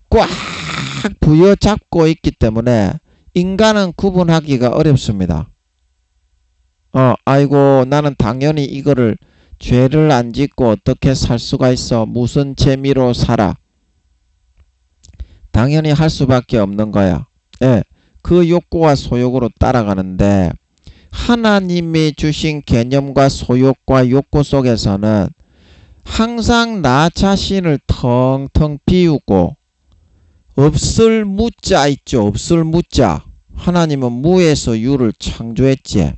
꽉 부여잡고 있기 때문에 인간은 구분하기가 어렵습니다. 아이고 나는 당연히 이거를 죄를 안 짓고 어떻게 살 수가 있어. 무슨 재미로 살아. 당연히 할 수밖에 없는 거야. 예, 그 욕구와 소욕으로 따라가는데 하나님이 주신 개념과 소욕과 욕구 속에서는 항상 나 자신을 텅텅 비우고 없을 무자 있죠. 없을 무자. 하나님은 무에서 유를 창조했지.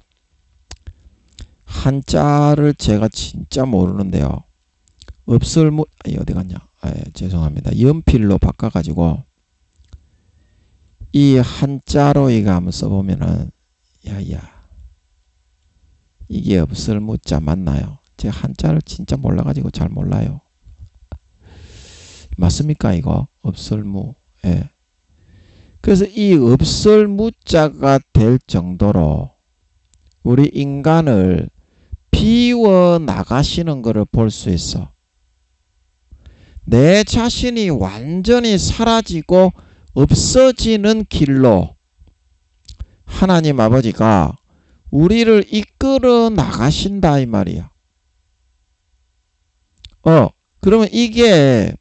한자를 제가 진짜 모르는데요. 없을 무 어디 갔냐. 죄송합니다. 연필로 바꿔가지고 이 한자로 이거 한번 써보면은 야야 이게 없을 무자 맞나요? 제가 한자를 진짜 몰라가지고 잘 몰라요. 맞습니까 이거? 없을 무. 예. 그래서 이 없을 무자가 될 정도로 우리 인간을 비워 나가시는 것을 볼 수 있어. 내 자신이 완전히 사라지고 없어지는 길로 하나님 아버지가 우리를 이끌어 나가신다 이 말이야. 그러면 이게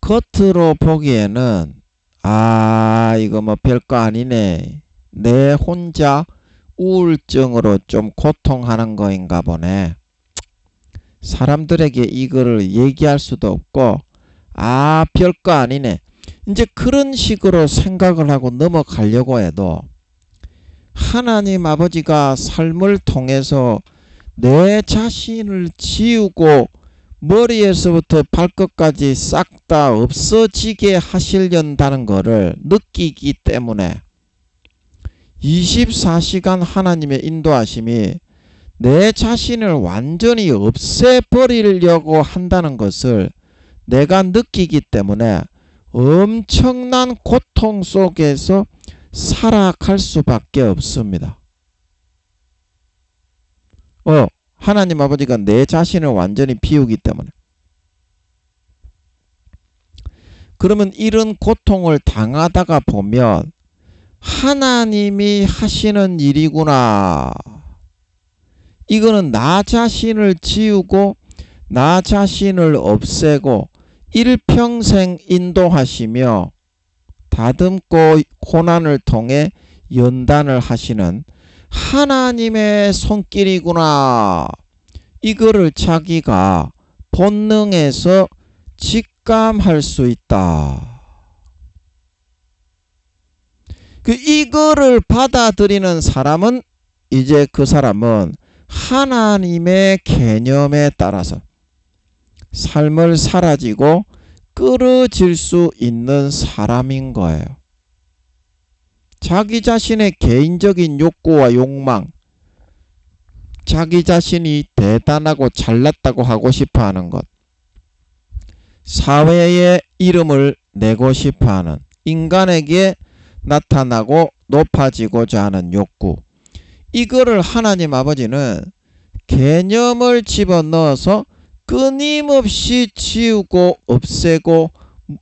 겉으로 보기에는 이거 뭐 별거 아니네. 내 혼자 우울증으로 좀 고통하는 거인가 보네. 사람들에게 이거를 얘기할 수도 없고 별거 아니네. 이제 그런 식으로 생각을 하고 넘어가려고 해도 하나님 아버지가 삶을 통해서 내 자신을 지우고 머리에서부터 발끝까지 싹 다 없어지게 하시려다는 것을 느끼기 때문에 24시간 하나님의 인도하심이 내 자신을 완전히 없애버리려고 한다는 것을 내가 느끼기 때문에 엄청난 고통 속에서 살아갈 수밖에 없습니다. 하나님 아버지가 내 자신을 완전히 비우기 때문에. 그러면 이런 고통을 당하다가 보면 하나님이 하시는 일이구나. 이거는 나 자신을 지우고 나 자신을 없애고 일평생 인도하시며 다듬고 고난을 통해 연단을 하시는 하나님의 손길이구나. 이거를 자기가 본능에서 직감할 수 있다. 이거를 받아들이는 사람은 이제 그 사람은 하나님의 개념에 따라서 삶을 살아지고 끌어질 수 있는 사람인 거예요. 자기 자신의 개인적인 욕구와 욕망, 자기 자신이 대단하고 잘났다고 하고 싶어하는 것, 사회의 이름을 내고 싶어하는, 인간에게 나타나고 높아지고자 하는 욕구, 이거를 하나님 아버지는 개념을 집어넣어서 끊임없이 지우고 없애고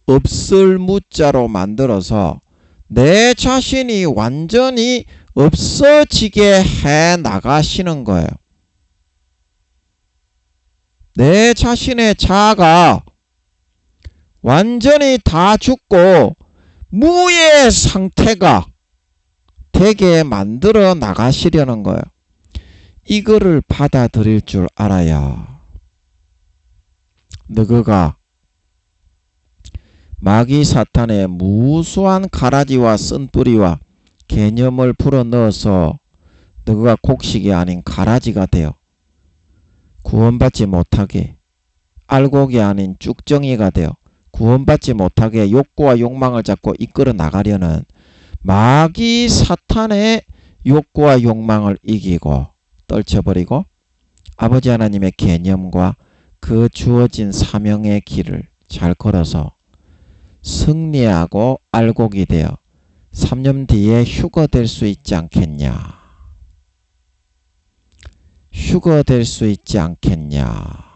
없을 무자로 만들어서 내 자신이 완전히 없어지게 해 나가시는 거예요. 내 자신의 자아가 완전히 다 죽고 무의 상태가 되게 만들어 나가시려는 거예요. 이거를 받아들일 줄 알아야 너희가 마귀 사탄의 무수한 가라지와 쓴뿌리와 개념을 불어넣어서 너희가 곡식이 아닌 가라지가 되어 구원받지 못하게, 알곡이 아닌 쭉정이가 되어 구원받지 못하게 욕구와 욕망을 잡고 이끌어 나가려는 마귀 사탄의 욕구와 욕망을 이기고 떨쳐버리고 아버지 하나님의 개념과 그 주어진 사명의 길을 잘 걸어서 승리하고 알곡이 되어 3년 뒤에 휴거될 수 있지 않겠냐. 휴거될 수 있지 않겠냐.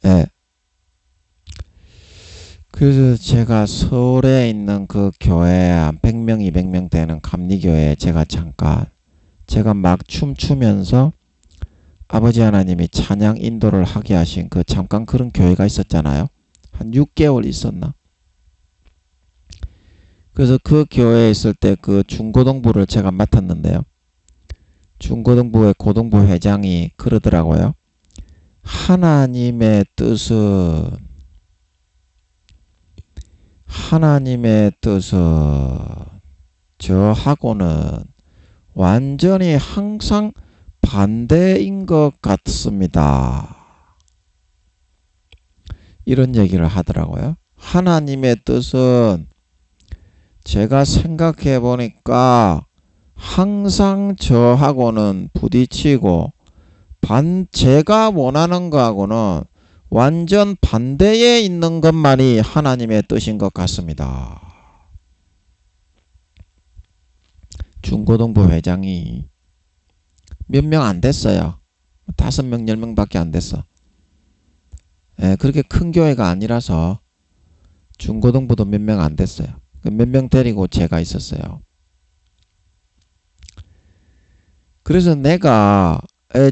예. 그래서 제가 서울에 있는 그 교회 한 100명, 200명 되는 감리교회에 제가 막 춤추면서 아버지 하나님이 찬양 인도를 하게 하신 그 잠깐 그런 교회가 있었잖아요. 한 6개월 있었나? 그래서 그 교회에 있을 때 그 중고등부를 제가 맡았는데요. 중고등부의 고등부 회장이 그러더라고요. 하나님의 뜻은 저하고는 완전히 항상 반대인 것 같습니다. 이런 얘기를 하더라고요. 하나님의 뜻은 제가 생각해 보니까 항상 저하고는 부딪히고 제가 원하는 거하고는 완전 반대에 있는 것만이 하나님의 뜻인 것 같습니다. 중고등부 회장이 몇 명 안 됐어요. 5명, 10명밖에 안 됐어. 그렇게 큰 교회가 아니라서 중고등부도 몇 명 안 됐어요. 몇 명 데리고 제가 있었어요. 그래서 내가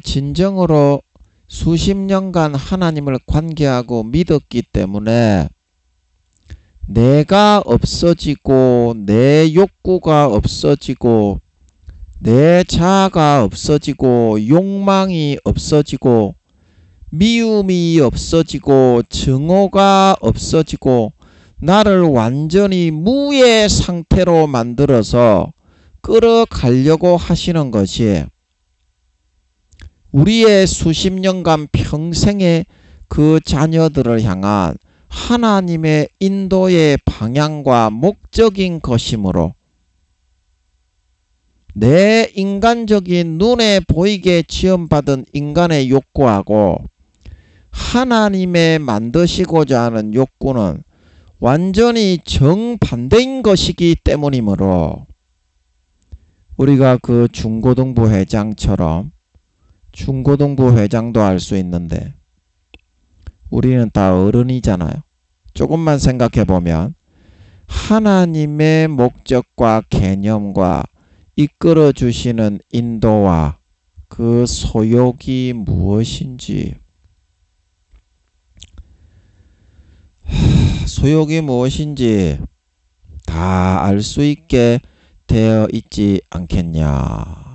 진정으로 수십 년간 하나님을 관계하고 믿었기 때문에 내가 없어지고 내 욕구가 없어지고 내 자아가 없어지고 욕망이 없어지고 미움이 없어지고 증오가 없어지고 나를 완전히 무의 상태로 만들어서 끌어가려고 하시는 것이 우리의 수십 년간 평생의 그 자녀들을 향한 하나님의 인도의 방향과 목적인 것이므로 내 인간적인 눈에 보이게 지음받은 인간의 욕구하고 하나님의 만드시고자 하는 욕구는 완전히 정반대인 것이기 때문이므로 우리가 그 중고등부 회장처럼 중고등부 회장도 할 수 있는데 우리는 다 어른이잖아요. 조금만 생각해 보면 하나님의 목적과 개념과 이끌어 주시는 인도와 그 소욕이 무엇인지 다 알 수 있게 되어 있지 않겠냐.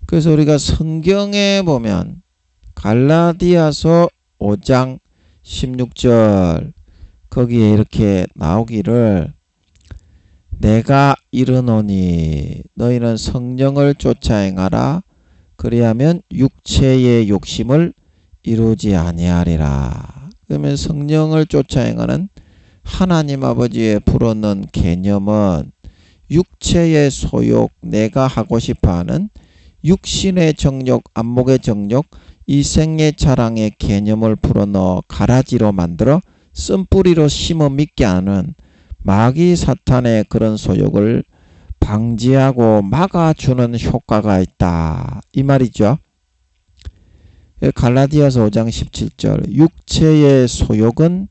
그래서 우리가 성경에 보면 갈라디아서 5장 16절 거기에 이렇게 나오기를 내가 이르노니 너희는 성령을 쫓아 행하라 그리하면 육체의 욕심을 이루지 아니하리라. 그러면 성령을 쫓아 행하는 하나님 아버지의 불어넣은 개념은 육체의 소욕, 내가 하고 싶어하는 육신의 정욕, 안목의 정욕, 이생의 자랑의 개념을 불어넣어 가라지로 만들어 쓴뿌리로 심어 믿게 하는 마귀 사탄의 그런 소욕을 방지하고 막아주는 효과가 있다. 이 말이죠. 갈라디아서 5장 17절 육체의 소욕은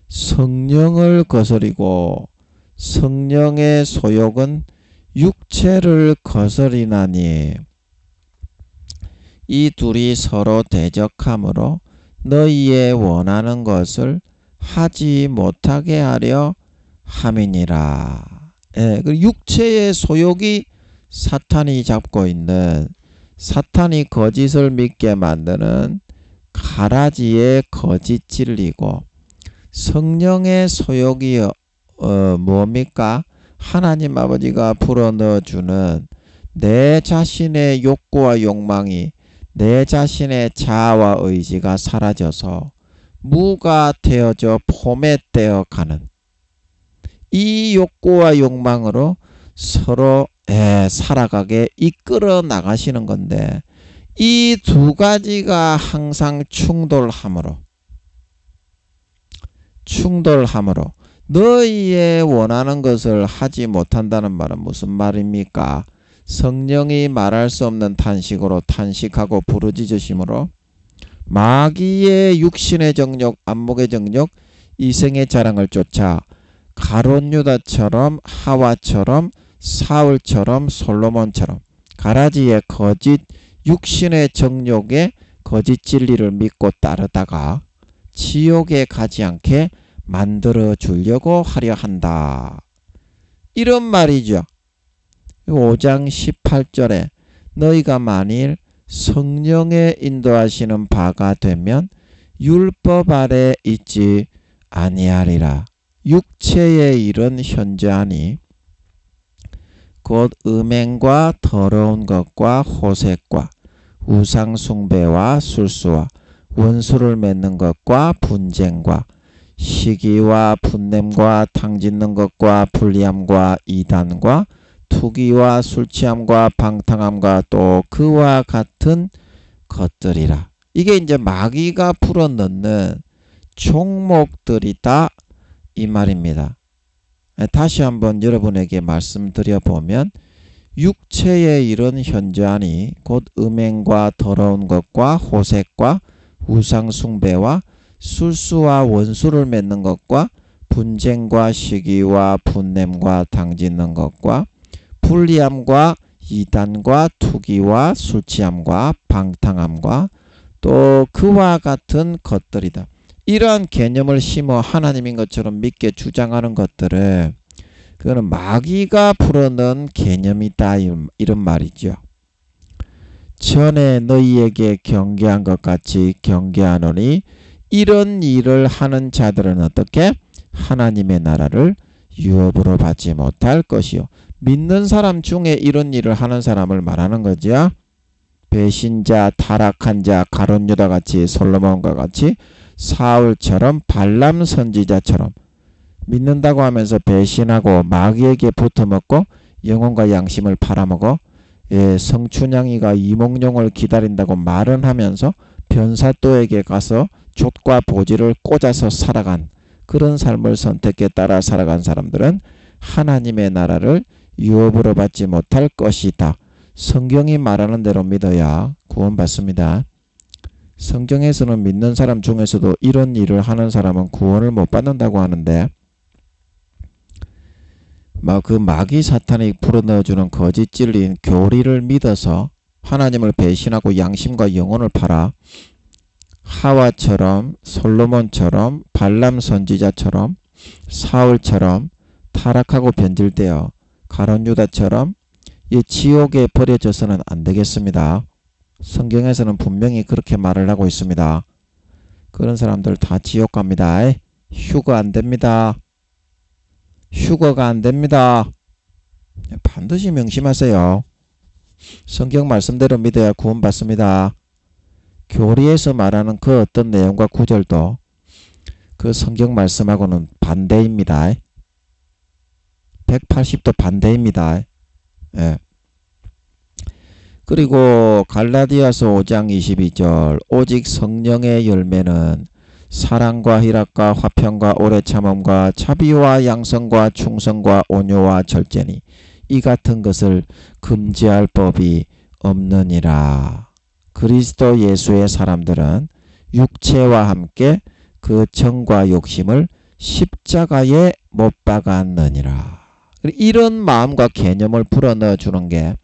성령을 거스리고 성령의 소욕은 육체를 거스리나니 이 둘이 서로 대적하므로 너희의 원하는 것을 하지 못하게 하려 함이니라. 예, 그 육체의 소욕이 사탄이 잡고 있는 사탄이 거짓을 믿게 만드는 가라지의 거짓 진리고 성령의 소욕이 뭡니까? 하나님 아버지가 불어넣어주는 내 자신의 욕구와 욕망이 내 자신의 자아와 의지가 사라져서 무가 되어져 포맷되어 가는 이 욕구와 욕망으로 서로 살아가게 이끌어 나가시는 건데 이 두 가지가 항상 충돌함으로 너희의 원하는 것을 하지 못한다는 말은 무슨 말입니까? 성령이 말할 수 없는 탄식으로 탄식하고 부르짖으심으로 마귀의 육신의 정욕, 안목의 정욕, 이생의 자랑을 쫓아 가룟 유다처럼 하와처럼 사울처럼 솔로몬처럼 가라지의 거짓 육신의 정욕의 거짓 진리를 믿고 따르다가 지옥에 가지 않게 만들어 주려고 하려 한다. 이런 말이죠. 5장 18절에 너희가 만일 성령의 인도하시는 바가 되면 율법 아래 있지 아니하리라. 육체의 일은 현저하니 곧 음행과 더러운 것과 호색과 우상숭배와 술수와 원수를 맺는 것과 분쟁과 시기와 분냄과 탕짓는 것과 불리함과 이단과 투기와 술취함과 방탕함과 또 그와 같은 것들이라. 이게 이제 마귀가 풀어넣는 종목들이다 이 말입니다. 다시 한번 여러분에게 말씀드려보면 육체의 일은 현저하니 곧 음행과 더러운 것과 호색과 우상숭배와 술수와 원수를 맺는 것과 분쟁과 시기와 분냄과 당짓는 것과 불리함과 이단과 투기와 술취함과 방탕함과 또 그와 같은 것들이다. 이러한 개념을 심어 하나님인 것처럼 믿게 주장하는 것들은 그거는 마귀가 풀어넣은 개념이다 이런 말이죠. 전에 너희에게 경계한 것 같이 경계하노니 이런 일을 하는 자들은 어떻게? 하나님의 나라를 유업으로 받지 못할 것이요. 믿는 사람 중에 이런 일을 하는 사람을 말하는 거죠. 배신자, 타락한 자, 가룟 유다 같이 솔로몬과 같이 사울처럼 발람 선지자처럼 믿는다고 하면서 배신하고 마귀에게 붙어먹고 영혼과 양심을 팔아먹어 성춘향이가 이몽룡을 기다린다고 말은 하면서 변사또에게 가서 족과 보지를 꽂아서 살아간 그런 삶을 선택해 따라 살아간 사람들은 하나님의 나라를 유업으로 받지 못할 것이다. 성경이 말하는 대로 믿어야 구원받습니다. 성경에서는 믿는 사람 중에서도 이런 일을 하는 사람은 구원을 못 받는다고 하는데 그 마귀 사탄이 불어넣어주는 거짓 진리인 교리를 믿어서 하나님을 배신하고 양심과 영혼을 팔아 하와처럼 솔로몬처럼 발람 선지자처럼 사울처럼 타락하고 변질되어 가룟 유다처럼 이 지옥에 버려져서는 안 되겠습니다. 성경에서는 분명히 그렇게 말을 하고 있습니다. 그런 사람들 다 지옥 갑니다. 휴거 안 됩니다. 휴거가 안 됩니다. 반드시 명심하세요. 성경 말씀대로 믿어야 구원받습니다. 교리에서 말하는 그 어떤 내용과 구절도 그 성경 말씀하고는 반대입니다. 180도 반대입니다. 예. 그리고 갈라디아서 5장 22절 오직 성령의 열매는 사랑과 희락과 화평과 오래 참음과 자비와 양성과 충성과 온유와 절제니 이 같은 것을 금지할 법이 없느니라. 그리스도 예수의 사람들은 육체와 함께 그 정과 욕심을 십자가에 못 박았느니라. 이런 마음과 개념을 불어넣어 주는 게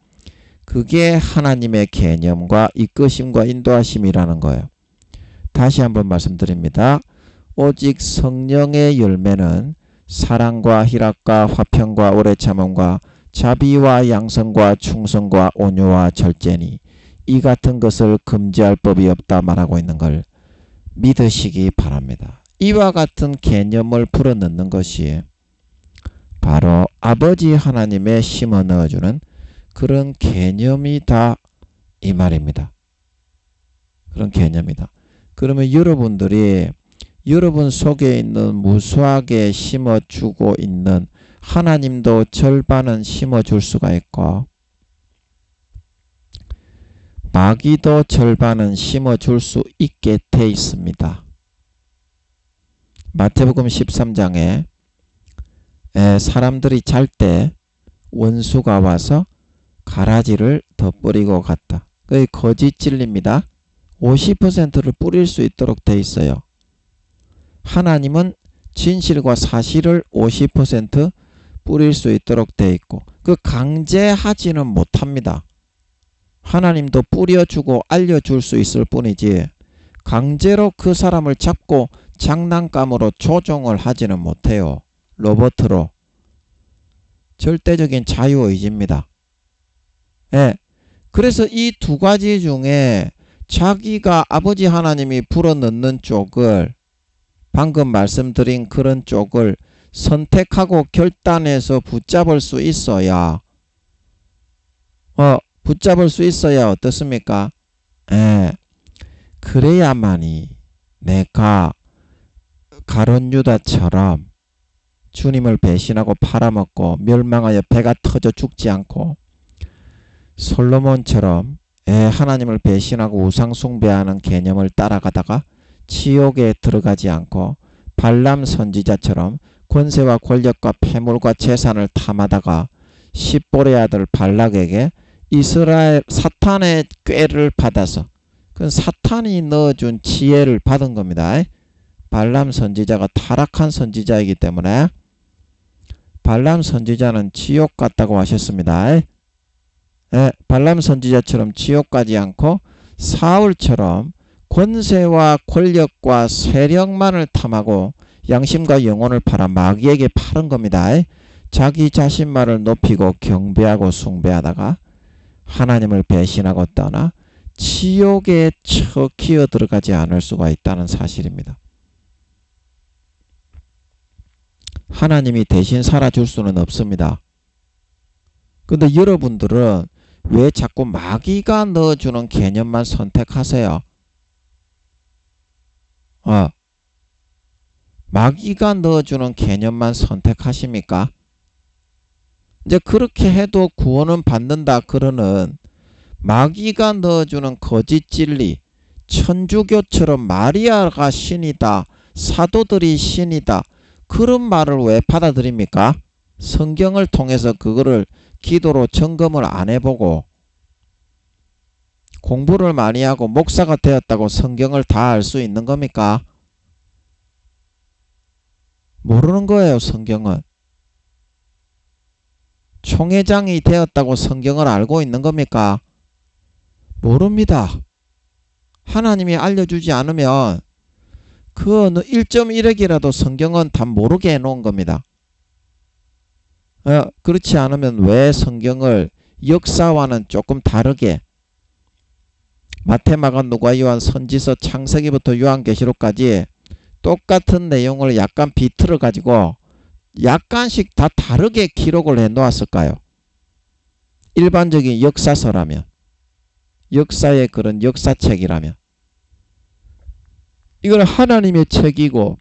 그게 하나님의 개념과 이끄심과 인도하심이라는 거예요. 다시 한번 말씀드립니다. 오직 성령의 열매는 사랑과 희락과 화평과 오래 참음과 자비와 양성과 충성과 온유와 절제니 이 같은 것을 금지할 법이 없다 말하고 있는 걸 믿으시기 바랍니다. 이와 같은 개념을 불어넣는 것이 바로 아버지 하나님의 심어 넣어주는 그런 개념이다 이 말입니다. 그런 개념이다. 그러면 여러분들이 여러분 속에 있는 무수하게 심어주고 있는 하나님도 절반은 심어줄 수가 있고 마귀도 절반은 심어줄 수 있게 돼 있습니다. 마태복음 13장에 사람들이 잘 때 원수가 와서 가라지를 더 뿌리고 갔다. 그게 거짓 진리입니다. 50%를 뿌릴 수 있도록 돼 있어요. 하나님은 진실과 사실을 50% 뿌릴 수 있도록 돼 있고 그 강제하지는 못합니다. 하나님도 뿌려주고 알려줄 수 있을 뿐이지 강제로 그 사람을 잡고 장난감으로 조종을 하지는 못해요. 로봇으로. 절대적인 자유의지입니다. 예. 그래서 이 두 가지 중에 자기가 아버지 하나님이 불어넣는 쪽을 방금 말씀드린 그런 쪽을 선택하고 결단해서 붙잡을 수 있어야 어떻습니까? 예. 그래야만이 내가 가룟 유다처럼 주님을 배신하고 팔아먹고 멸망하여 배가 터져 죽지 않고 솔로몬처럼 하나님을 배신하고 우상 숭배하는 개념을 따라가다가 지옥에 들어가지 않고 발람 선지자처럼 권세와 권력과 패물과 재산을 탐하다가 십볼의 아들 발락에게 이스라엘 사탄의 꾀를 받아서 그건 사탄이 넣어준 지혜를 받은 겁니다. 발람 선지자가 타락한 선지자이기 때문에 발람 선지자는 지옥 갔다고 하셨습니다. 발람 선지자처럼 지옥 가지 않고 사울처럼 권세와 권력과 세력만을 탐하고 양심과 영혼을 팔아 마귀에게 팔은 겁니다. 자기 자신만을 높이고 경배하고 숭배하다가 하나님을 배신하고 떠나 지옥에 기어 들어가지 않을 수가 있다는 사실입니다. 하나님이 대신 살아줄 수는 없습니다. 근데 여러분들은 왜 자꾸 마귀가 넣어주는 개념만 선택하세요? 마귀가 넣어주는 개념만 선택하십니까? 이제 그렇게 해도 구원은 받는다 그러는 마귀가 넣어주는 거짓 진리, 천주교처럼 마리아가 신이다, 사도들이 신이다 그런 말을 왜 받아들입니까? 성경을 통해서 그거를 기도로 점검을 안 해보고 공부를 많이 하고 목사가 되었다고 성경을 다 알 수 있는 겁니까? 모르는 거예요. 성경은. 총회장이 되었다고 성경을 알고 있는 겁니까? 모릅니다. 하나님이 알려주지 않으면 그 어느 1.1억이라도 성경은 다 모르게 해놓은 겁니다. 그렇지 않으면 왜 성경을 역사와는 조금 다르게 마태, 마가, 누가, 요한, 선지서, 창세기부터 요한계시록까지 똑같은 내용을 약간 비틀어 가지고 약간씩 다 다르게 기록을 해 놓았을까요? 일반적인 역사서라면, 역사의 그런 역사책이라면. 이건 하나님의 책이고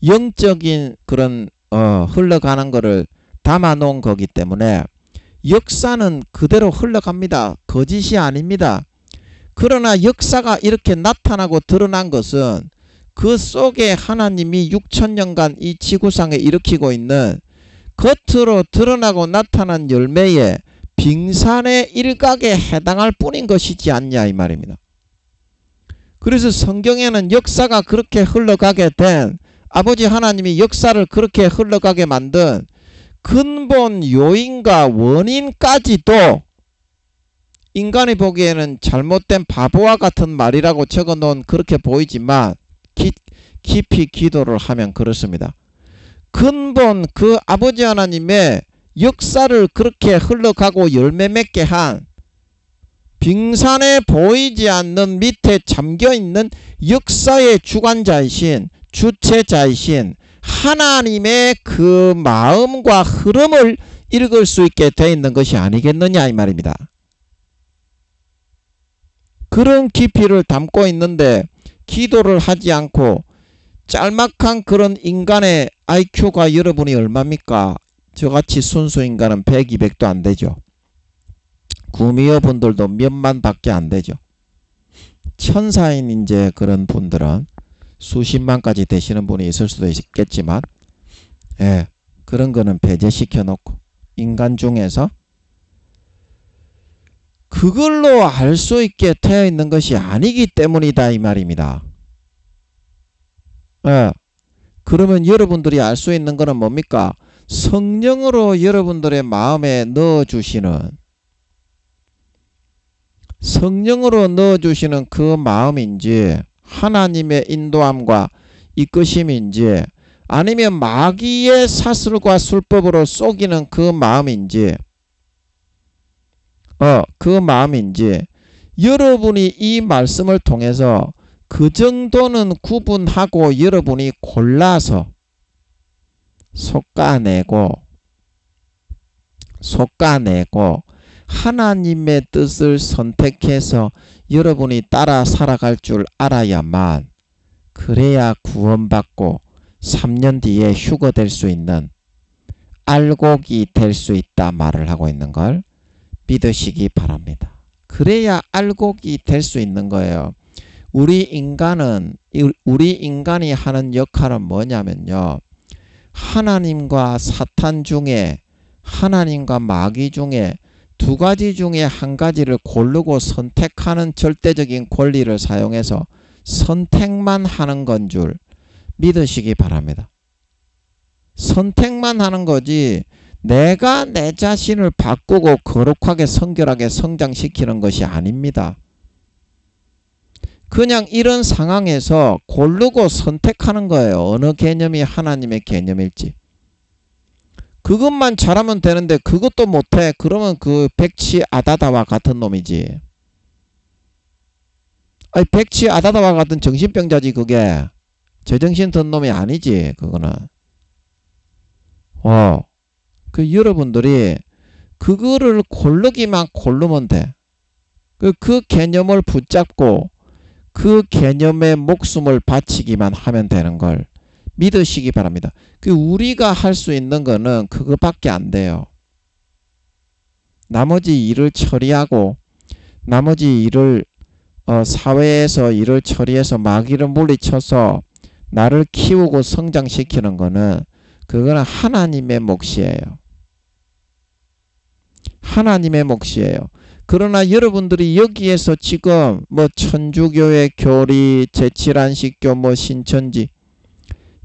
영적인 그런 흘러가는 거를 담아 놓은 거기 때문에 역사는 그대로 흘러갑니다. 거짓이 아닙니다. 그러나 역사가 이렇게 나타나고 드러난 것은 그 속에 하나님이 6천년간 이 지구상에 일으키고 있는 겉으로 드러나고 나타난 열매에 빙산의 일각에 해당할 뿐인 것이지 않냐 이 말입니다. 그래서 성경에는 역사가 그렇게 흘러가게 된 아버지 하나님이 역사를 그렇게 흘러가게 만든 근본 요인과 원인까지도 인간이 보기에는 잘못된 바보와 같은 말이라고 적어놓은 그렇게 보이지만 깊이 기도를 하면 그렇습니다. 근본 그 아버지 하나님의 역사를 그렇게 흘러가고 열매 맺게 한 빙산에 보이지 않는 밑에 잠겨있는 역사의 주관자이신 주체자이신 하나님의 그 마음과 흐름을 읽을 수 있게 되어 있는 것이 아니겠느냐 이 말입니다. 그런 깊이를 담고 있는데 기도를 하지 않고 짤막한 그런 인간의 IQ가 여러분이 얼마입니까? 저같이 순수 인간은 100, 200도 안 되죠. 구미호 분들도 몇만 밖에 안 되죠. 천사인 이제 그런 분들은 수십만까지 되시는 분이 있을 수도 있겠지만 그런 거는 배제시켜 놓고 인간 중에서 그걸로 알 수 있게 되어 있는 것이 아니기 때문이다 이 말입니다. 그러면 여러분들이 알 수 있는 것은 뭡니까? 성령으로 여러분들의 마음에 넣어주시는 그 마음인지 하나님의 인도함과 이끄심인지 아니면 마귀의 사슬과 술법으로 속이는 그 마음인지 그 마음인지 여러분이 이 말씀을 통해서 그 정도는 구분하고 여러분이 골라서 솎아내고 하나님의 뜻을 선택해서 여러분이 따라 살아갈 줄 알아야만 그래야 구원받고 3년 뒤에 휴거될 수 있는 알곡이 될 수 있다 말을 하고 있는 걸 믿으시기 바랍니다. 그래야 알곡이 될 수 있는 거예요. 우리 인간이 하는 역할은 뭐냐면요. 하나님과 사탄 중에 하나님과 마귀 중에 두 가지 중에 한 가지를 고르고 선택하는 절대적인 권리를 사용해서 선택만 하는 건 줄 믿으시기 바랍니다. 선택만 하는 거지 내가 내 자신을 바꾸고 거룩하게 성결하게 성장시키는 것이 아닙니다. 그냥 이런 상황에서 고르고 선택하는 거예요. 어느 개념이 하나님의 개념일지. 그것만 잘하면 되는데 그것도 못해. 그러면 그 백치 아다다와 같은 놈이지. 아니 백치 아다다와 같은 정신병자지 그게. 제정신 든 놈이 아니지 그거는. 그 여러분들이 그거를 고르기만 고르면 돼. 그 개념을 붙잡고 그 개념에 목숨을 바치기만 하면 되는 걸 믿으시기 바랍니다. 우리가 할 수 있는 거는 그거밖에 안 돼요. 나머지 일을 처리하고 나머지 일을 사회에서 일을 처리해서 마귀를 물리쳐서 나를 키우고 성장시키는 거는 그거는 하나님의 몫이에요. 하나님의 몫이에요. 그러나 여러분들이 여기에서 지금 천주교의 교리, 제7안식교, 신천지,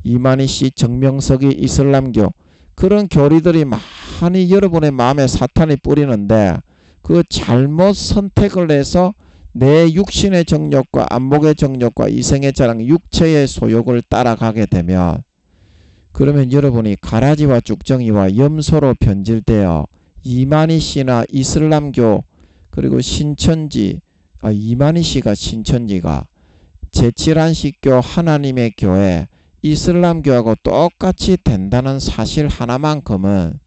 이만희씨, 정명석이 이슬람교 그런 교리들이 많이 여러분의 마음에 사탄이 뿌리는데 그 잘못 선택을 해서 내 육신의 정욕과 안목의 정욕과 이생의 자랑, 육체의 소욕을 따라가게 되면 그러면 여러분이 가라지와 쭉정이와 염소로 변질되어 이만희씨나 이슬람교 그리고 신천지, 이만희 씨가 신천지가 제7안식교 하나님의 교회 이슬람교하고 똑같이 된다는 사실 하나만큼은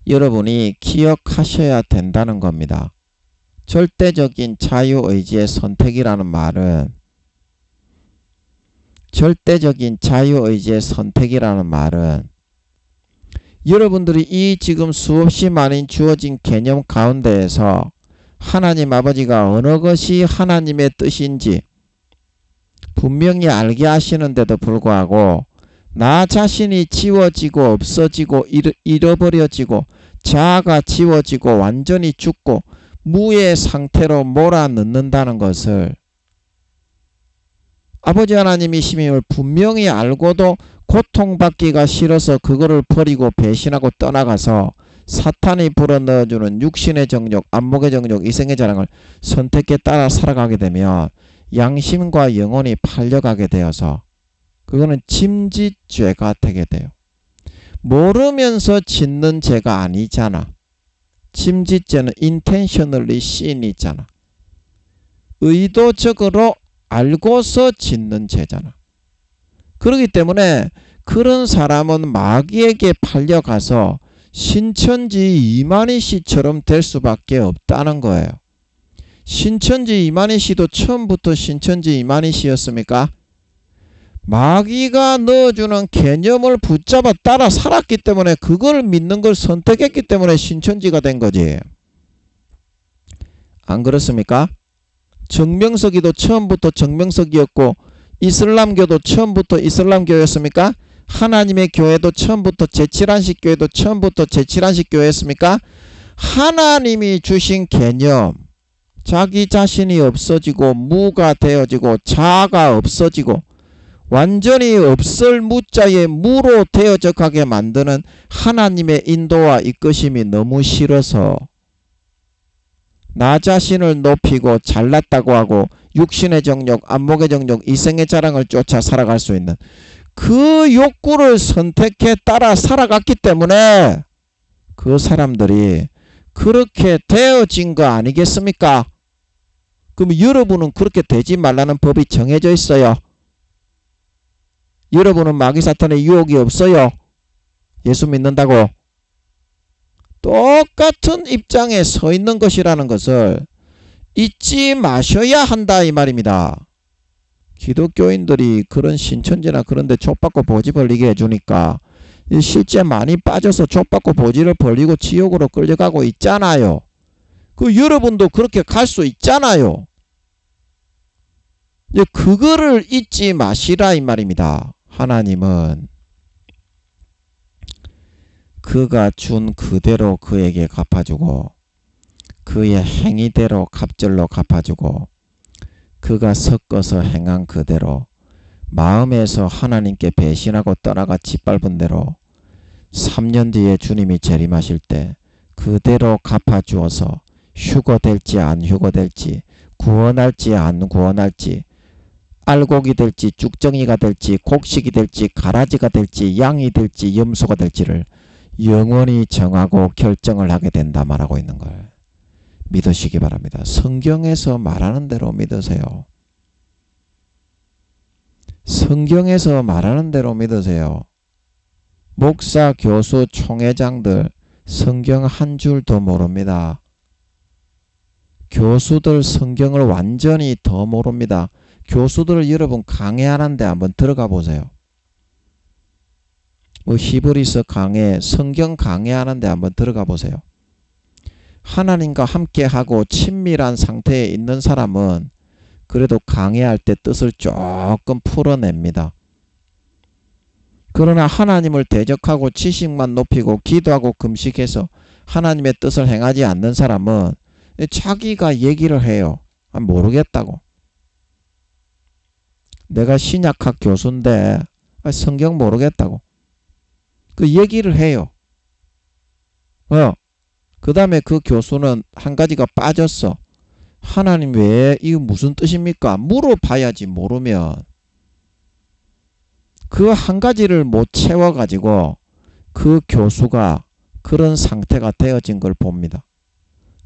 여러분이 기억하셔야 된다는 겁니다. 절대적인 자유의지의 선택이라는 말은 여러분들이 이 지금 수없이 많이 주어진 개념 가운데에서 하나님 아버지가 어느 것이 하나님의 뜻인지 분명히 알게 하시는데도 불구하고 나 자신이 지워지고 없어지고 잃어버려지고 자아가 지워지고 완전히 죽고 무의 상태로 몰아넣는다는 것을 아버지 하나님이심을 분명히 알고도 고통받기가 싫어서 그거를 버리고 배신하고 떠나가서 사탄이 불어넣어주는 육신의 정욕, 안목의 정욕, 이생의 자랑을 선택해 따라 살아가게 되면 양심과 영혼이 팔려가게 되어서 그거는 짐짓죄가 되게 돼요. 모르면서 짓는 죄가 아니잖아. 짐짓죄는 intentionally sin이잖아. 의도적으로 알고서 짓는 죄잖아. 그렇기 때문에 그런 사람은 마귀에게 팔려가서 신천지 이만희 씨처럼 될 수밖에 없다는 거예요. 신천지 이만희 씨도 처음부터 신천지 이만희 씨였습니까? 마귀가 넣어주는 개념을 붙잡아 따라 살았기 때문에 그걸 믿는 걸 선택했기 때문에 신천지가 된 거지. 안 그렇습니까? 정명석이도 처음부터 정명석이었고 이슬람교도 처음부터 이슬람교였습니까? 하나님의 교회도 처음부터 제7안식 교회도 처음부터 제7안식 교회였습니까? 하나님이 주신 개념, 자기 자신이 없어지고 무가 되어지고 자아가 없어지고 완전히 없을 무자의 무로 되어져 가게 만드는 하나님의 인도와 이끄심이 너무 싫어서 나 자신을 높이고 잘났다고 하고 육신의 정욕, 안목의 정욕, 이생의 자랑을 쫓아 살아갈 수 있는 그 욕구를 선택해 따라 살아갔기 때문에 그 사람들이 그렇게 되어진 거 아니겠습니까? 그럼 여러분은 그렇게 되지 말라는 법이 정해져 있어요. 여러분은 마귀 사탄의 유혹이 없어요. 예수 믿는다고. 똑같은 입장에 서 있는 것이라는 것을 잊지 마셔야 한다 이 말입니다. 기독교인들이 그런 신천지나 그런 데 족받고 보지 벌리게 해주니까 실제 많이 빠져서 족받고 보지를 벌리고 지옥으로 끌려가고 있잖아요. 그 여러분도 그렇게 갈 수 있잖아요. 그거를 잊지 마시라 이 말입니다. 하나님은 그가 준 그대로 그에게 갚아주고 그의 행위대로 갑절로 갚아주고 그가 섞어서 행한 그대로 마음에서 하나님께 배신하고 떠나가 짓밟은 대로 3년 뒤에 주님이 재림하실 때 그대로 갚아주어서 휴거될지 안 휴거될지 구원할지 안 구원할지 알곡이 될지 쭉정이가 될지 곡식이 될지 가라지가 될지 양이 될지 염소가 될지를 영원히 정하고 결정을 하게 된다 말하고 있는 걸 믿으시기 바랍니다. 성경에서 말하는 대로 믿으세요. 성경에서 말하는 대로 믿으세요. 목사, 교수, 총회장들 성경 한 줄도 모릅니다. 교수들 성경을 완전히 더 모릅니다. 교수들을 여러분 강해하는데 한번 들어가 보세요. 히브리서 강해, 성경 강해하는데 한번 들어가 보세요. 하나님과 함께하고 친밀한 상태에 있는 사람은 그래도 강해할 때 뜻을 조금 풀어냅니다. 그러나 하나님을 대적하고 지식만 높이고 기도하고 금식해서 하나님의 뜻을 행하지 않는 사람은 자기가 얘기를 해요. 모르겠다고. 내가 신약학 교수인데 성경 모르겠다고. 그 얘기를 해요. 그 다음에 그 교수는 한 가지가 빠졌어. 하나님 왜 이거 무슨 뜻입니까? 물어봐야지 모르면. 그 한 가지를 못 채워가지고 그 교수가 그런 상태가 되어진 걸 봅니다.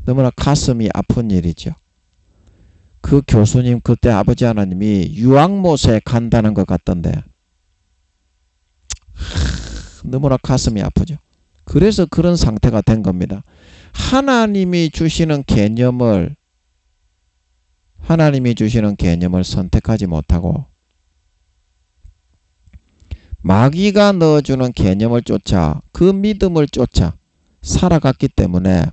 너무나 가슴이 아픈 일이죠. 그 교수님 그때 아버지 하나님이 유황못에 간다는 것 같던데 너무나 가슴이 아프죠. 그래서 그런 상태가 된 겁니다. 하나님이 주시는 개념을 선택하지 못하고 마귀가 넣어주는 개념을 쫓아 그 믿음을 쫓아 살아갔기 때문에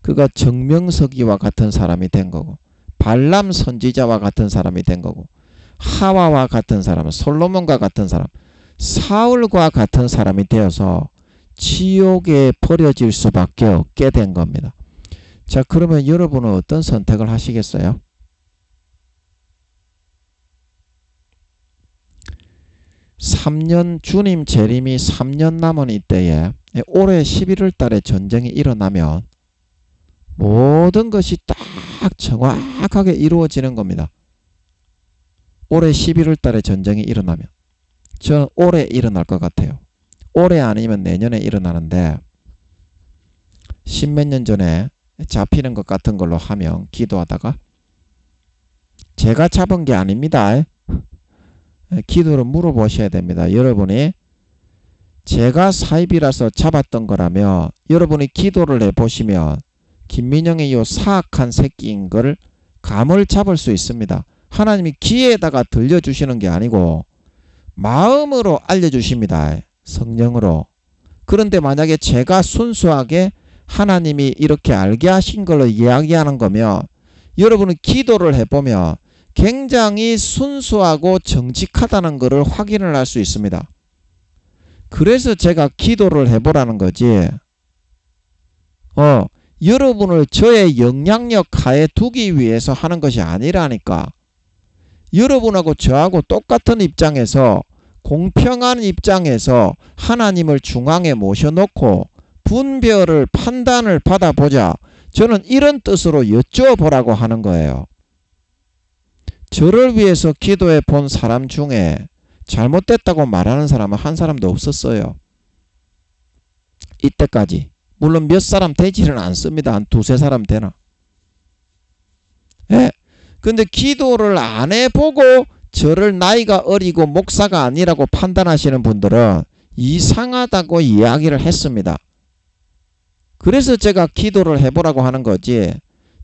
그가 정명석이와 같은 사람이 된 거고 발람 선지자와 같은 사람이 된 거고 하와와 같은 사람, 솔로몬과 같은 사람, 사울과 같은 사람이 되어서 지옥에 버려질 수밖에 없게 된 겁니다. 자, 그러면 여러분은 어떤 선택을 하시겠어요? 주님 재림이 3년 남은 이때에 올해 11월 달에 전쟁이 일어나면 모든 것이 딱 정확하게 이루어지는 겁니다. 올해 11월 달에 전쟁이 일어나면 저는 올해 일어날 것 같아요. 올해 아니면 내년에 일어나는데 십몇 년 전에 잡히는 것 같은 걸로 하면 기도하다가 제가 잡은 게 아닙니다. 기도를 물어보셔야 됩니다. 여러분이 제가 사입이라서 잡았던 거라면 여러분이 기도를 해보시면 김민영의 요 사악한 새끼인 걸 감을 잡을 수 있습니다. 하나님이 귀에다가 들려주시는 게 아니고 마음으로 알려주십니다. 성령으로. 그런데 만약에 제가 순수하게 하나님이 이렇게 알게 하신 걸로 이야기하는 거면 여러분은 기도를 해보면 굉장히 순수하고 정직하다는 것을 확인을 할 수 있습니다. 그래서 제가 기도를 해보라는 거지. 여러분을 저의 영향력 하에 두기 위해서 하는 것이 아니라니까. 여러분하고 저하고 똑같은 입장에서 공평한 입장에서 하나님을 중앙에 모셔놓고 분별을 판단을 받아보자. 저는 이런 뜻으로 여쭈어보라고 하는 거예요. 저를 위해서 기도해 본 사람 중에 잘못됐다고 말하는 사람은 한 사람도 없었어요. 이때까지. 물론 몇 사람 되지는 않습니다. 한 두세 사람 되나. 예. 근데 기도를 안 해보고 저를 나이가 어리고 목사가 아니라고 판단하시는 분들은 이상하다고 이야기를 했습니다. 그래서 제가 기도를 해보라고 하는 거지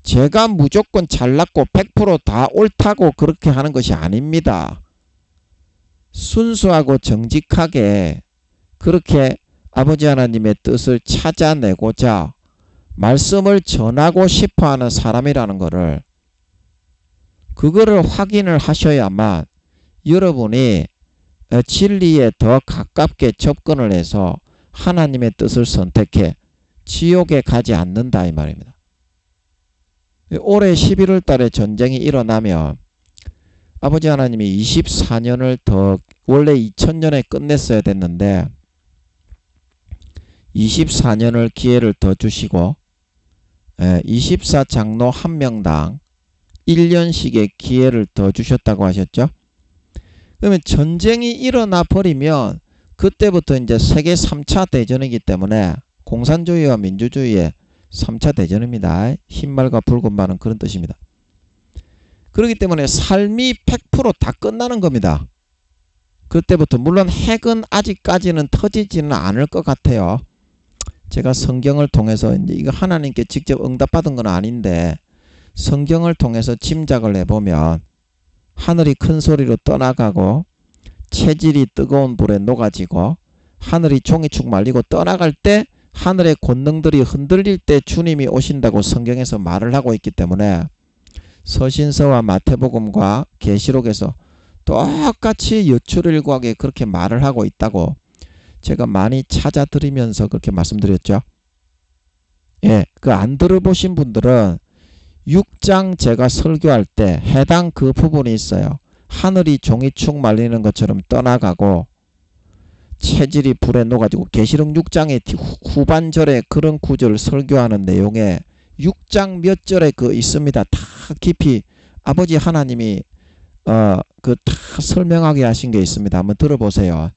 제가 무조건 잘났고 100% 다 옳다고 그렇게 하는 것이 아닙니다. 순수하고 정직하게 그렇게 아버지 하나님의 뜻을 찾아내고자 말씀을 전하고 싶어하는 사람이라는 것을 그거를 확인을 하셔야만 여러분이 진리에 더 가깝게 접근을 해서 하나님의 뜻을 선택해 지옥에 가지 않는다 이 말입니다. 올해 11월 달에 전쟁이 일어나면 아버지 하나님이 24년을 더 원래 2000년에 끝냈어야 됐는데 24년을 기회를 더 주시고 24장로 한 명당 1년씩의 기회를 더 주셨다고 하셨죠. 그러면 전쟁이 일어나 버리면 그때부터 이제 세계 3차 대전이기 때문에 공산주의와 민주주의의 3차 대전입니다. 흰말과 붉은말은 그런 뜻입니다. 그렇기 때문에 삶이 100% 다 끝나는 겁니다. 그때부터 물론 핵은 아직까지는 터지지는 않을 것 같아요. 제가 성경을 통해서 이제 이거 하나님께 직접 응답받은 건 아닌데 성경을 통해서 짐작을 해보면 하늘이 큰 소리로 떠나가고 체질이 뜨거운 불에 녹아지고 하늘이 종이축 말리고 떠나갈 때 하늘의 권능들이 흔들릴 때 주님이 오신다고 성경에서 말을 하고 있기 때문에 서신서와 마태복음과 계시록에서 똑같이 여출일과하게 그렇게 말을 하고 있다고 제가 많이 찾아드리면서 그렇게 말씀드렸죠. 예, 그 안 들어보신 분들은 6장 제가 설교할 때 해당 그 부분이 있어요. 하늘이 종이축 말리는 것처럼 떠나가고 체질이 불에 녹아지고 계시록 6장의 후반절에 그런 구절을 설교하는 내용에 6장 몇 절에 그 있습니다. 다 깊이 아버지 하나님이 그 다 설명하게 하신 게 있습니다. 한번 들어보세요.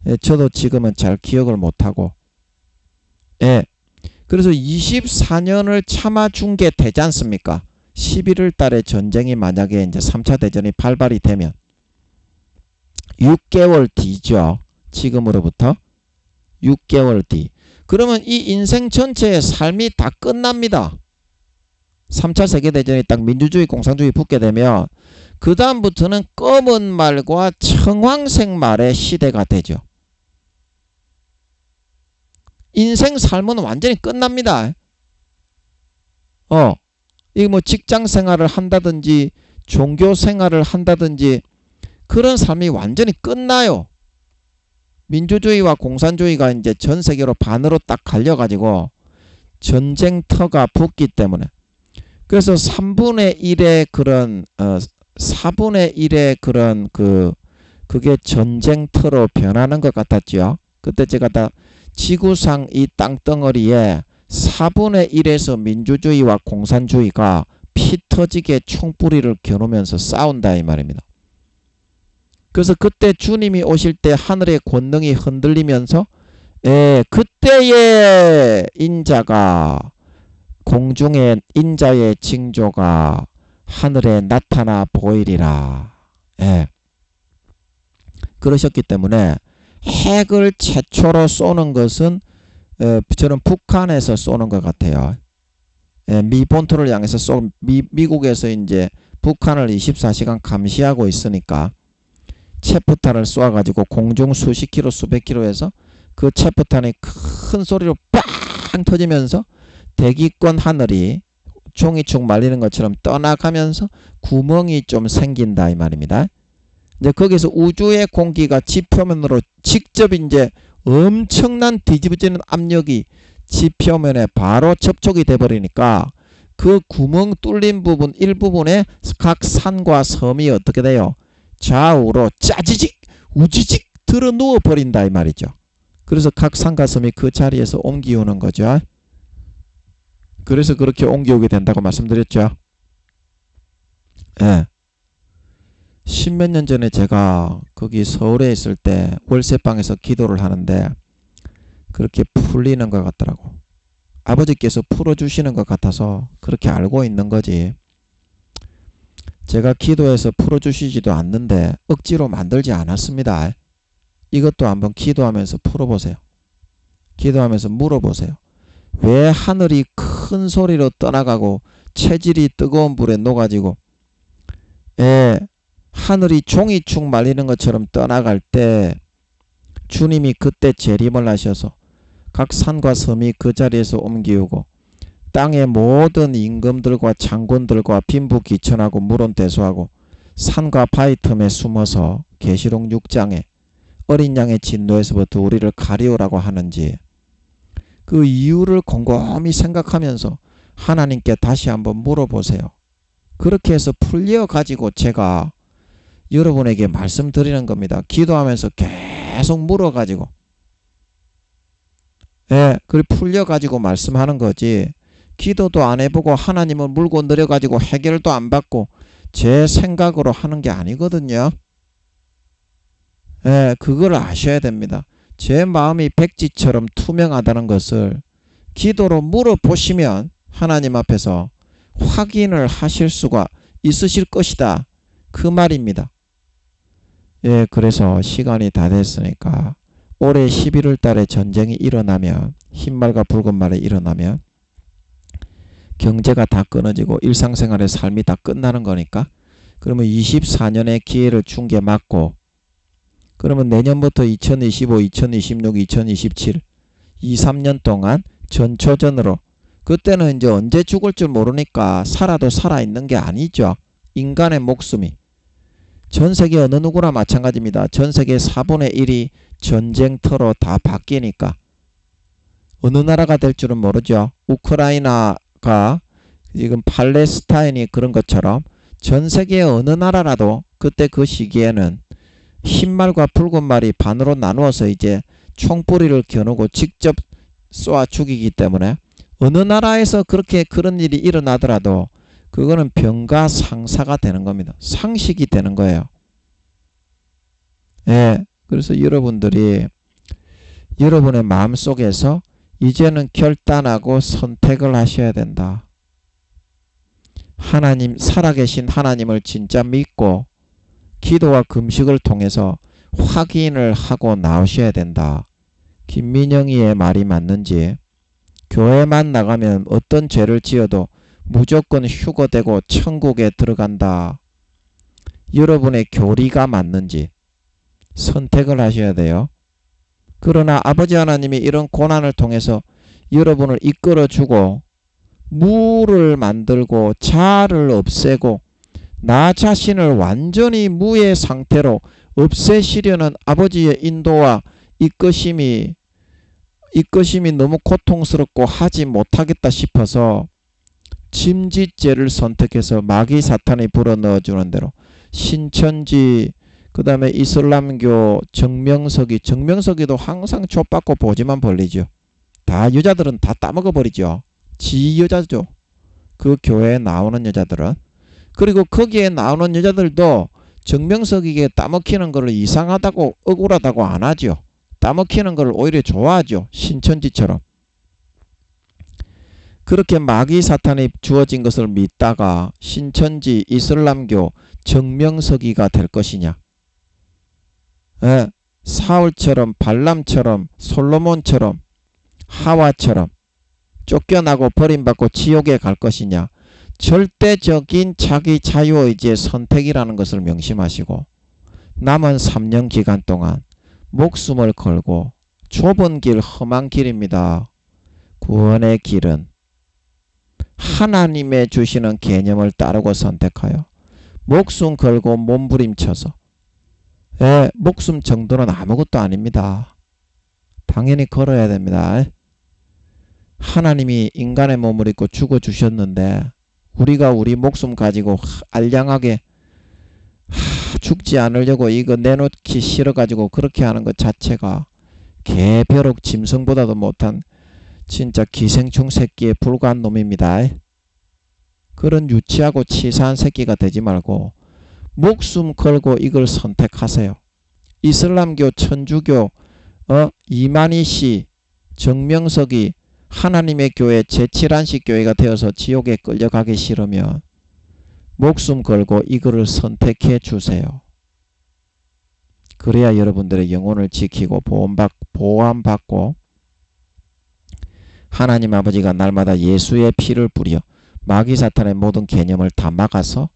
예, 저도 지금은 잘 기억을 못하고 예, 그래서 24년을 참아준 게 되지 않습니까? 11월 달에 전쟁이 만약에 이제 3차 대전이 발발이 되면 6개월 뒤죠. 지금으로부터 6개월 뒤. 그러면 이 인생 전체의 삶이 다 끝납니다. 3차 세계대전이 딱 민주주의, 공산주의 붙게 되면 그 다음부터는 검은 말과 청황색 말의 시대가 되죠. 인생 삶은 완전히 끝납니다. 이게 뭐 직장 생활을 한다든지 종교 생활을 한다든지 그런 삶이 완전히 끝나요. 민주주의와 공산주의가 이제 전 세계로 반으로 딱 갈려가지고 전쟁터가 붙기 때문에. 그래서 3분의 1의 그런 4분의 1의 그런 그게 전쟁터로 변하는 것 같았죠. 그때 제가 다 지구상 이 땅덩어리에 4분의 1에서 민주주의와 공산주의가 피 터지게 총뿌리를 겨누면서 싸운다 이 말입니다. 그래서 그때 주님이 오실 때 하늘의 권능이 흔들리면서 그때의 인자가 공중의 인자의 징조가 하늘에 나타나 보이리라. 그러셨기 때문에 핵을 최초로 쏘는 것은 저는 북한에서 쏘는 것 같아요. 미 본토를 향해서 미국에서 이제 북한을 24시간 감시하고 있으니까 체포탄을 쏘아가지고 공중 수십 킬로 수백 킬로에서 그 체포탄이 큰 소리로 빵 터지면서 대기권 하늘이 종이축 말리는 것처럼 떠나가면서 구멍이 좀 생긴다 이 말입니다. 이제 거기서 우주의 공기가 지표면으로 직접 이제 엄청난 뒤집어지는 압력이 지표면에 바로 접촉이 돼 버리니까 그 구멍 뚫린 부분 일부분에 각 산과 섬이 어떻게 돼요? 좌우로 짜지직 우지직 들어 누워 버린다 이 말이죠. 그래서 각 산과 섬이 그 자리에서 옮기오는 거죠. 그래서 그렇게 옮겨오게 된다고 말씀드렸죠. 십몇 년 전에 제가 거기 서울에 있을 때 월세방에서 기도를 하는데 그렇게 풀리는 것 같더라고. 아버지께서 풀어주시는 것 같아서 그렇게 알고 있는 거지. 제가 기도해서 풀어주시지도 않는데 억지로 만들지 않았습니다. 이것도 한번 기도하면서 풀어보세요. 기도하면서 물어보세요. 왜 하늘이 큰 소리로 떠나가고 체질이 뜨거운 불에 녹아지고 하늘이 종이축 말리는 것처럼 떠나갈 때 주님이 그때 재림을 하셔서 각 산과 섬이 그 자리에서 옮기우고 땅의 모든 임금들과 장군들과 빈부귀천하고 물론대소하고 산과 바위 틈에 숨어서 계시록 6장에 어린 양의 진노에서부터 우리를 가리우라고 하는지 그 이유를 곰곰이 생각하면서 하나님께 다시 한번 물어보세요. 그렇게 해서 풀려가지고 제가 여러분에게 말씀드리는 겁니다. 기도하면서 계속 물어가지고 그래 풀려가지고 말씀하는 거지. 기도도 안 해보고 하나님을 물고 내려가지고 해결도 안 받고 제 생각으로 하는 게 아니거든요. 그걸 아셔야 됩니다. 제 마음이 백지처럼 투명하다는 것을 기도로 물어보시면 하나님 앞에서 확인을 하실 수가 있으실 것이다. 그 말입니다. 그래서 시간이 다 됐으니까 올해 11월 달에 전쟁이 일어나면 흰말과 붉은 말이 일어나면 경제가 다 끊어지고 일상생활의 삶이 다 끝나는 거니까 그러면 24년의 기회를 준 게 맞고 그러면 내년부터 2025, 2026, 2027 2, 3년 동안 전초전으로 그때는 이제 언제 죽을 줄 모르니까 살아도 살아있는 게 아니죠. 인간의 목숨이 전 세계 어느 누구나 마찬가지입니다. 전 세계 4분의 1이 전쟁터로 다 바뀌니까 어느 나라가 될 줄은 모르죠. 우크라이나가 지금 팔레스타인이 그런 것처럼 전 세계의 어느 나라라도 그때 그 시기에는 흰말과 붉은 말이 반으로 나누어서 이제 총뿌리를 겨누고 직접 쏘아 죽이기 때문에 어느 나라에서 그렇게 그런 일이 일어나더라도 그거는 병가상사가 되는 겁니다. 상식이 되는 거예요. 그래서 여러분들이 여러분의 마음속에서 이제는 결단하고 선택을 하셔야 된다. 하나님, 살아계신 하나님을 진짜 믿고 기도와 금식을 통해서 확인을 하고 나오셔야 된다. 김민영이의 말이 맞는지, 교회만 나가면 어떤 죄를 지어도 무조건 휴거되고 천국에 들어간다. 여러분의 교리가 맞는지 선택을 하셔야 돼요. 그러나 아버지 하나님이 이런 고난을 통해서 여러분을 이끌어주고 무를 만들고 자아를 없애고 나 자신을 완전히 무의 상태로 없애시려는 아버지의 인도와 이끄심이 너무 고통스럽고 하지 못하겠다 싶어서 짐짓죄를 선택해서 마귀 사탄이 불어넣어주는 대로 신천지, 그 다음에 이슬람교 정명석이도 항상 촉받고 보지만 벌리죠. 다 여자들은 다 따먹어버리죠. 지 여자죠. 그 교회에 나오는 여자들은. 그리고 거기에 나오는 여자들도 정명석이게 따먹히는 것을 이상하다고 억울하다고 안 하죠. 따먹히는 것을 오히려 좋아하죠. 신천지처럼. 그렇게 마귀 사탄이 주어진 것을 믿다가 신천지, 이슬람교, 정명석이가 될 것이냐. 사울처럼, 발람처럼, 솔로몬처럼, 하와처럼 쫓겨나고 버림받고 지옥에 갈 것이냐. 절대적인 자기 자유의지의 선택이라는 것을 명심하시고 남은 3년 기간 동안 목숨을 걸고, 좁은 길, 험한 길입니다. 구원의 길은 하나님의 주시는 개념을 따르고 선택하여 목숨 걸고 몸부림쳐서, 목숨 정도는 아무것도 아닙니다. 당연히 걸어야 됩니다. 하나님이 인간의 몸을 입고 죽어주셨는데 우리가 우리 목숨 가지고 알량하게 죽지 않으려고 이거 내놓기 싫어가지고 그렇게 하는 것 자체가 개벼룩 짐승보다도 못한 진짜 기생충 새끼에 불과한 놈입니다. 그런 유치하고 치사한 새끼가 되지 말고 목숨 걸고 이걸 선택하세요. 이슬람교, 천주교, 이만희 씨, 정명석이 하나님의 교회 제7안식 교회가 되어서 지옥에 끌려가기 싫으면 목숨 걸고 이거를 선택해 주세요. 그래야 여러분들의 영혼을 지키고 보호받고 하나님 아버지가 날마다 예수의 피를 뿌려 마귀 사탄의 모든 개념을 다 막아서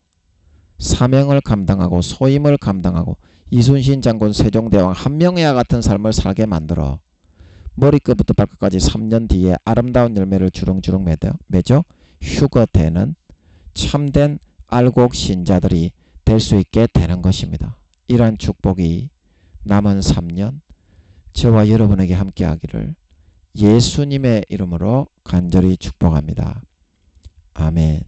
사명을 감당하고 소임을 감당하고 이순신 장군 세종대왕 한명회와 같은 삶을 살게 만들어 머리끝부터 발끝까지 3년 뒤에 아름다운 열매를 주렁주렁 맺어 휴거되는 참된 알곡 신자들이 될 수 있게 되는 것입니다. 이러한 축복이 남은 3년 저와 여러분에게 함께하기를 예수님의 이름으로 간절히 축복합니다. 아멘.